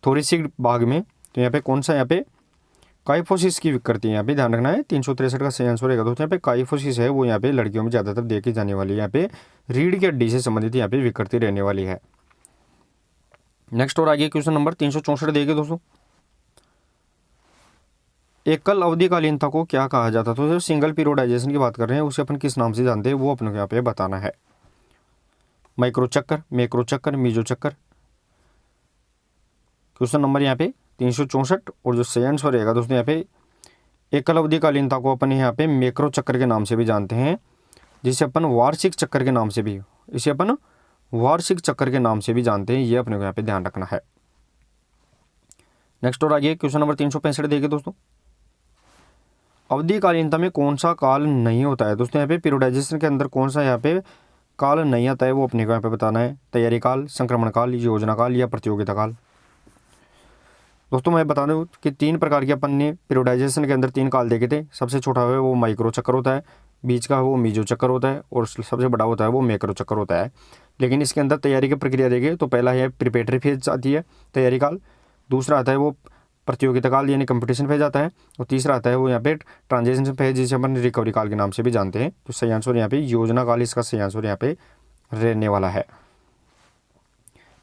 Speaker 1: थोड़ी सी भाग में। तो यहाँ पे कौन सा, यहाँ पे काइफोसिस की विकृति यहाँ पे ध्यान रखना है। 363 का सही आंसर रहेगा दोस्तों यहाँ पे काइफोसिस है वो यहाँ पे लड़कियों में ज़्यादातर देखी जाने वाली है, यहाँ पे रीढ़ की हड्डी से संबंधित यहाँ पे विकृति रहने वाली है। नेक्स्ट और आगे क्वेश्चन नंबर 364 देखिए दोस्तों, एकल अवधिकालीनता को क्या कहा जाता है। तो जो सिंगल पीरियोडाइजेशन की बात कर रहे हैं उसे अपन किस नाम से जानते हैं वो अपने को यहाँ पे बताना है। माइक्रो चक्कर, मैक्रो चक्कर, मीजो चक्कर। क्वेश्चन नंबर यहाँ पे 364, और जो सही आंसर रहेगा दोस्तों यहाँ पे एकल अवधिकालीनता को अपन यहाँ पे मैक्रो चक्कर के नाम से भी जानते हैं, जिसे अपन वार्षिक चक्कर के नाम से भी, इसे अपन वार्षिक चक्कर के नाम से भी जानते हैं। ये अपने को यहाँ पे ध्यान रखना है। नेक्स्ट और आगे क्वेश्चन नंबर 365 देखिए दोस्तों, अवधिकालीनता में कौन सा काल नहीं होता है दोस्तों। यहाँ पे पीरियोडाइजेशन के अंदर कौन सा यहाँ पे काल नहीं आता है वो अपने को यहाँ पे बताना है। तैयारी काल, संक्रमण काल, योजना काल या प्रतियोगिता काल। दोस्तों मैं बता दूं कि 3 प्रकार के अपन ने पीरियोडाइजेशन के अंदर 3 काल देखे थे। सबसे छोटा है वो माइक्रो चक्कर होता है, बीच का वो मीजो चक्कर होता है, और सबसे बड़ा होता है वो मैक्रो चक्कर होता है। लेकिन इसके अंदर तैयारी की प्रक्रिया देखें तो पहला है प्रिपेटरी फेज आती है तैयारी काल, दूसरा आता है वो प्रतियोगिता काल यानी कंपटीशन फेज आता है, और तीसरा आता है वो यहाँ पे ट्रांजिशन फेज जिसे अपन रिकवरी काल के नाम से भी जानते हैं। तो सही आंसर यहाँ पे योजना काल, इसका सही आंसर यहाँ पे रहने वाला है।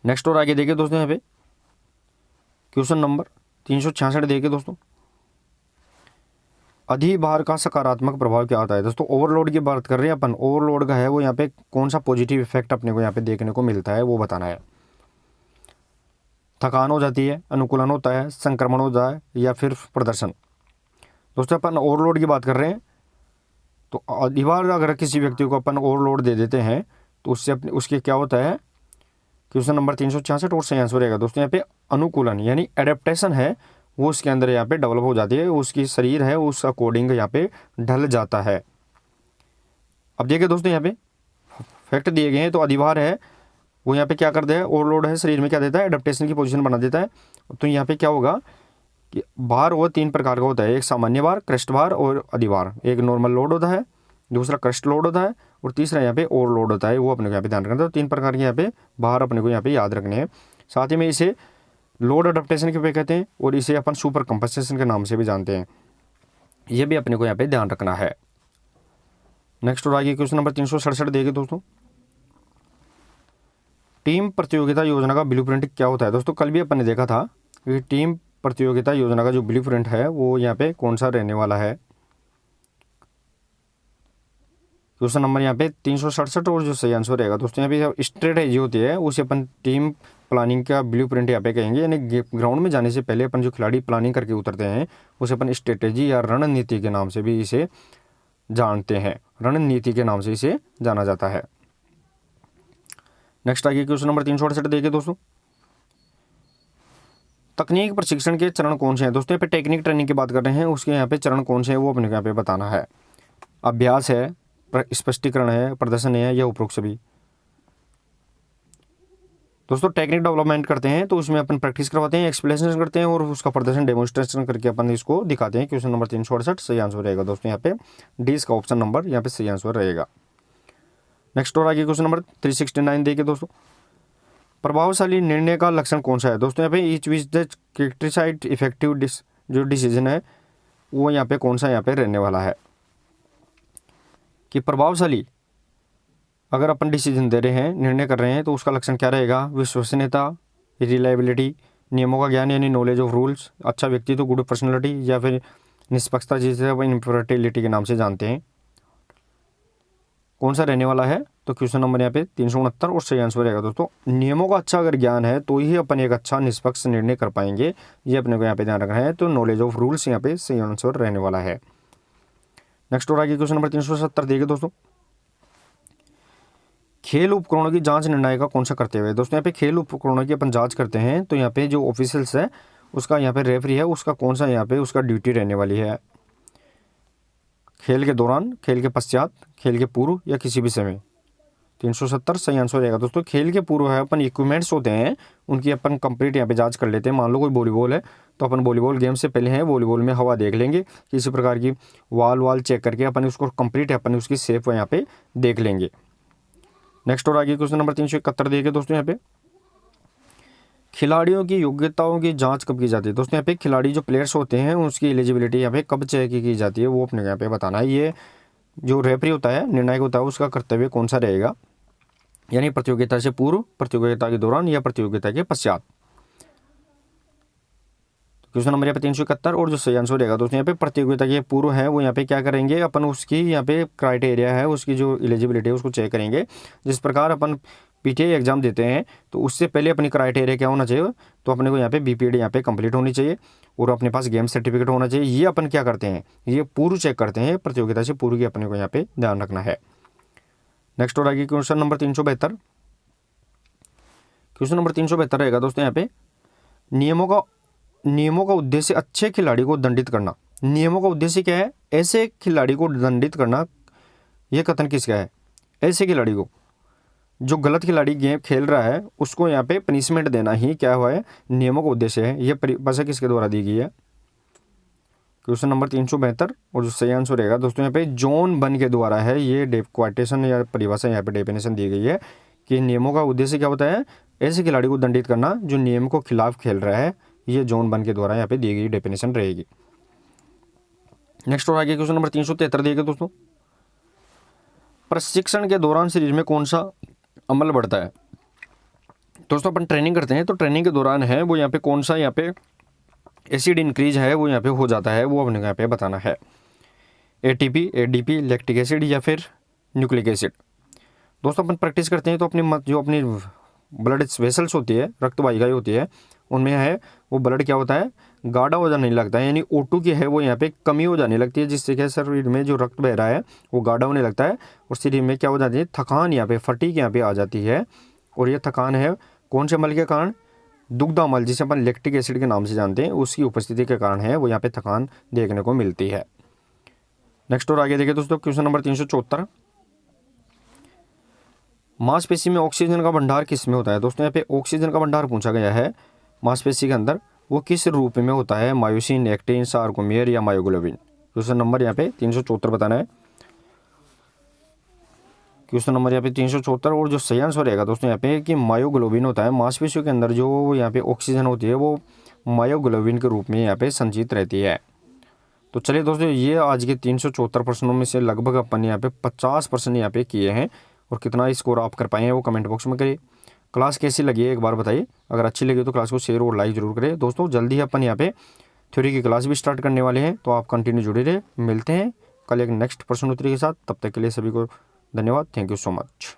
Speaker 1: नेक्स्ट और आगे देखिए दोस्तों, यहाँ पे क्वेश्चन नंबर 366 देखिए दोस्तों, अधिभार का सकारात्मक प्रभाव क्या आता है दोस्तों। ओवरलोड की बात कर रहे हैं अपन, ओवरलोड का है वो यहाँ पे कौन सा पॉजिटिव इफेक्ट अपने को यहाँ पे देखने को मिलता है वो बताना है। थकान हो जाती है, अनुकूलन होता है, संक्रमण होता है, या फिर प्रदर्शन। दोस्तों अपन ओवरलोड की बात कर रहे हैं तो अधिभार अगर किसी व्यक्ति को अपन ओवरलोड दे देते हैं तो उससे अपने उसके क्या होता है, क्वेश्चन नंबर 366 और सही आंसर रहेगा दोस्तों यहाँ पे अनुकूलन यानी एडेप्टेशन है वो उसके अंदर यहाँ पे डेवलप हो जाती है, उसकी शरीर है उस अकॉर्डिंग यहाँ पे ढल जाता है। अब देखिए दोस्तों यहाँ पे फैक्ट दिए गए हैं, तो अधिभार है वो यहाँ पे क्या करता है, ओवरलोड है शरीर में क्या देता है, एडेप्टेशन की पोजीशन बना देता है। तो यहाँ पे क्या होगा कि भार वो 3 प्रकार का होता है, एक सामान्य भार, क्रस्ट भार और अधिभार। एक नॉर्मल लोड होता है, दूसरा क्रस्ट लोड होता है और तीसरा यहाँ पे ओवरलोड होता है, वो अपने को यहाँ पे ध्यान रखना है। तो 3 प्रकार के यहाँ पे भार अपने को यहाँ पे याद रखने हैं। साथ ही में इसे लोड अडेप्टेशन के पे कहते हैं और इसे अपन सुपर कंपनसेशन के नाम से भी जानते हैं, ये भी अपने को यहाँ पे ध्यान रखना है। नेक्स्ट और आगे क्वेश्चन नंबर 367 देखिए दोस्तों, टीम प्रतियोगिता योजना का ब्लूप्रिंट क्या होता है। दोस्तों कल भी अपन ने देखा था कि टीम प्रतियोगिता योजना का जो ब्लूप्रिंट है वो यहाँ पे कौन सा रहने वाला है। क्वेश्चन नंबर यहाँ पे 367 और जो सही आंसर रहेगा दोस्तों यहाँ पे स्ट्रेटेजी होती है उसे अपन टीम प्लानिंग का ब्लूप्रिंट यहाँ पे कहेंगे, यानी ग्राउंड में जाने से पहले अपन जो खिलाड़ी प्लानिंग करके उतरते हैं उसे अपन स्ट्रेटेजी या रणनीति के नाम से भी इसे जानते हैं, रणनीति के नाम से इसे जाना जाता है। नेक्स्ट आगे क्वेश्चन नंबर 368 देखिए दोस्तों, तकनीक प्रशिक्षण के चरण कौन से हैं। दोस्तों यहाँ पे टेक्निक ट्रेनिंग की बात कर रहे हैं, उसके यहाँ पे चरण कौन से हैं वो अपने को यहाँ पे बताना है। अभ्यास है, स्पष्टीकरण है, प्रदर्शन है या उपरोक्त सभी। दोस्तों टेक्निक डेवलपमेंट करते हैं तो उसमें अपन प्रैक्टिस करवाते हैं, एक्सप्लेनेशन करते हैं और उसका प्रदर्शन डेमोन्स्ट्रेशन करके अपन इसको दिखाते हैं। क्वेश्चन नंबर 368 सही आंसर रहेगा दोस्तों यहाँ पे डी इसका ऑप्शन नंबर यहाँ पे सही आंसर रहेगा। नेक्स्ट और आगे क्वेश्चन नंबर 369 देखिए दोस्तों, प्रभावशाली निर्णय का लक्षण कौन सा है। दोस्तों यहाँ पे each which the criticised effective जो डिसीजन है वो यहाँ पे कौन सा यहाँ पे रहने वाला है कि प्रभावशाली अगर अपन डिसीजन दे रहे हैं, निर्णय कर रहे हैं तो उसका लक्षण क्या रहेगा, विश्वसनीयता, रिलायबिलिटी, नियमों का ज्ञान यानी नॉलेज ऑफ रूल्स, अच्छा व्यक्तित्व, गुड पर्सनैलिटी या फिर निष्पक्षता जिसे अपन इम्पॉर्टेलिटी के नाम से जानते हैं, कौन सा रहने वाला है। तो क्वेश्चन नंबर यहाँ पे 369 और सही आंसर रहेगा दोस्तों नियमों का अच्छा अगर ज्ञान है तो ही अपन एक अच्छा निष्पक्ष निर्णय कर पाएंगे, ये अपने को यहाँ पे ध्यान रखना है। तो नॉलेज ऑफ रूल्स यहाँ पे सही आंसर रहने वाला है। नेक्स्ट और आगे क्वेश्चन नंबर 370 देखिए दोस्तों, खेल उपकरणों की जांच निर्णायिका कौन सा करते हुए। दोस्तों यहाँ पे खेल उपकरणों की अपन जांच करते हैं तो यहाँ पे जो ऑफिशियल्स है उसका यहाँ पे रेफरी है उसका कौन सा यहाँ पे उसका ड्यूटी रहने वाली है, खेल के दौरान, खेल के पश्चात, खेल के पूर्व या किसी भी समय। 370 सही आंसर रहेगा दोस्तों खेल के पूर्व है, अपन इक्विपमेंट्स होते हैं उनकी अपन कंप्लीट यहाँ पे जांच कर लेते हैं। मान लो कोई वॉलीबॉल है तो अपन वॉलीबॉल गेम से पहले है वॉलीबॉल में हवा देख लेंगे, किसी प्रकार की वाल चेक करके अपन उसको कंप्लीट अपन उसकी सेफ यहाँ पे देख लेंगे। नेक्स्ट और आगे क्वेश्चन नंबर 371 देखिए दोस्तों यहाँ पे, खिलाड़ियों की योग्यताओं की जांच कब की जाती है। दोस्तों यहाँ पे खिलाड़ी जो प्लेयर्स होते हैं उसकी एलिजिबिलिटी यहाँ पे कब चेक की जाती है वो अपने यहाँ पे बताना है। ये जो रेफरी होता है, निर्णायक होता है, उसका कर्तव्य कौन सा रहेगा, यानी प्रतियोगिता से पूर्व, प्रतियोगिता के दौरान या प्रतियोगिता के पश्चात। क्वेश्चन नंबर यहाँ पे 371 और जो सही आंसर रहेगा दोस्तों यहाँ पे प्रतियोगिता के पूर्व है वो यहाँ पे क्या करेंगे, अपन उसकी यहाँ पे क्राइटेरिया है उसकी जो एलिजिबिलिटी है उसको चेक करेंगे। जिस प्रकार अपन पीटीआई एग्जाम देते हैं तो उससे पहले अपनी क्राइटेरिया क्या होना चाहिए, तो अपने को यहाँ पे बीपीएडी यहाँ पे कंप्लीट होनी चाहिए और अपने पास गेम सर्टिफिकेट होना चाहिए। ये अपन क्या करते हैं, ये पूर्व चेक करते हैं, प्रतियोगिता से पूर्व की अपने को यहाँ पे ध्यान रखना है। नेक्स्ट और आगे क्वेश्चन नंबर 372, क्वेश्चन नंबर 372 रहेगा दोस्तों यहाँ पे, नियमों का उद्देश्य अच्छे खिलाड़ी को दंडित करना। नियमों का उद्देश्य क्या है, ऐसे खिलाड़ी को दंडित करना। यह कथन किसका है, ऐसे खिलाड़ी को, जो गलत खिलाड़ी गेम खेल रहा है उसको यहाँ पे पनिशमेंट देना ही क्या हुआ है, नियमों का उद्देश्य है। यह परिभाषा किसके द्वारा दी गई है, क्वेश्चन नंबर 372 और जो सही आंसर रहेगा दोस्तों यहाँ पे जॉन बन के द्वारा है। ये क्वाटेशन या परिभाषा यहाँ पे डेफिनेशन दी गई है कि नियमों का उद्देश्य क्या होता है, ऐसे खिलाड़ी को दंडित करना जो नियम को खिलाफ खेल रहा है। ये जॉन बन के द्वारा यहाँ पे दी गई डेफिनेशन रहेगी। नेक्स्ट और आगे क्वेश्चन नंबर 373 देखिए दोस्तों, प्रशिक्षण के दौरान शरीर में कौन सा अमल बढ़ता है। दोस्तों अपन ट्रेनिंग करते हैं तो ट्रेनिंग के दौरान है वो यहाँ पे कौन सा यहाँ पे एसिड इंक्रीज है वो यहाँ पे हो जाता है, वो अपने यहाँ पे बताना है। एटीपी, एडीपी, लैक्टिक एसिड या फिर न्यूक्लिक एसिड। दोस्तों अपन प्रैक्टिस करते हैं तो अपनी ब्लड वेसल्स होती है, रक्त वाहिकाएं होती है, उनमें है वो ब्लड क्या होता है, गाढ़ा हो जाने लगता है, यानी O2 की है वो यहाँ पे कमी हो जाने लगती है, जिससे क्या शरीर में जो रक्त बह रहा है वो गाढ़ा होने लगता है और शरीर में क्या हो जाती है, थकान यहाँ पे, फटीग यहाँ पे आ जाती है। और ये थकान है कौन से अमल के कारण, दुग्ध अमल जिसे अपन लैक्टिक एसिड के नाम से जानते हैं, उसकी उपस्थिति के कारण है वो यहाँ पे थकान देखने को मिलती है। नेक्स्ट और आगे देखिए दोस्तों, क्वेश्चन नंबर 374, मांसपेशी में ऑक्सीजन का भंडार किस में होता है। दोस्तों यहाँ पे ऑक्सीजन का भंडार पूछा गया है मांसपेशी के अंदर, वो किस रूप में होता है, मायोसिन, एक्टिन, सारकोमियर या मायोग्लोबिन। क्वेश्चन नंबर यहाँ पे 374 बताना है। क्वेश्चन नंबर यहाँ पे 374 और जो सही आंसर रहेगा दोस्तों यहाँ पे कि मायोग्लोबिन होता है। मांसपेशियों के अंदर जो यहाँ पे ऑक्सीजन होती है वो मायोग्लोबिन के रूप में यहाँ पे संचित रहती है। तो चलिए दोस्तों, ये आज के 374 प्रश्नों में से लगभग अपन यहाँ पे 50% यहाँ पे किए हैं, और कितना स्कोर आप कर पाए हैं वो कमेंट बॉक्स में करिए। क्लास कैसी लगी है एक बार बताइए, अगर अच्छी लगी तो क्लास को शेयर और लाइक जरूर करें। दोस्तों जल्दी ही अपन यहाँ पे थ्योरी की क्लास भी स्टार्ट करने वाले हैं, तो आप कंटिन्यू जुड़े रहे। मिलते हैं कल एक नेक्स्ट प्रश्न उत्तरी के साथ, तब तक के लिए सभी को धन्यवाद। Thank you so much.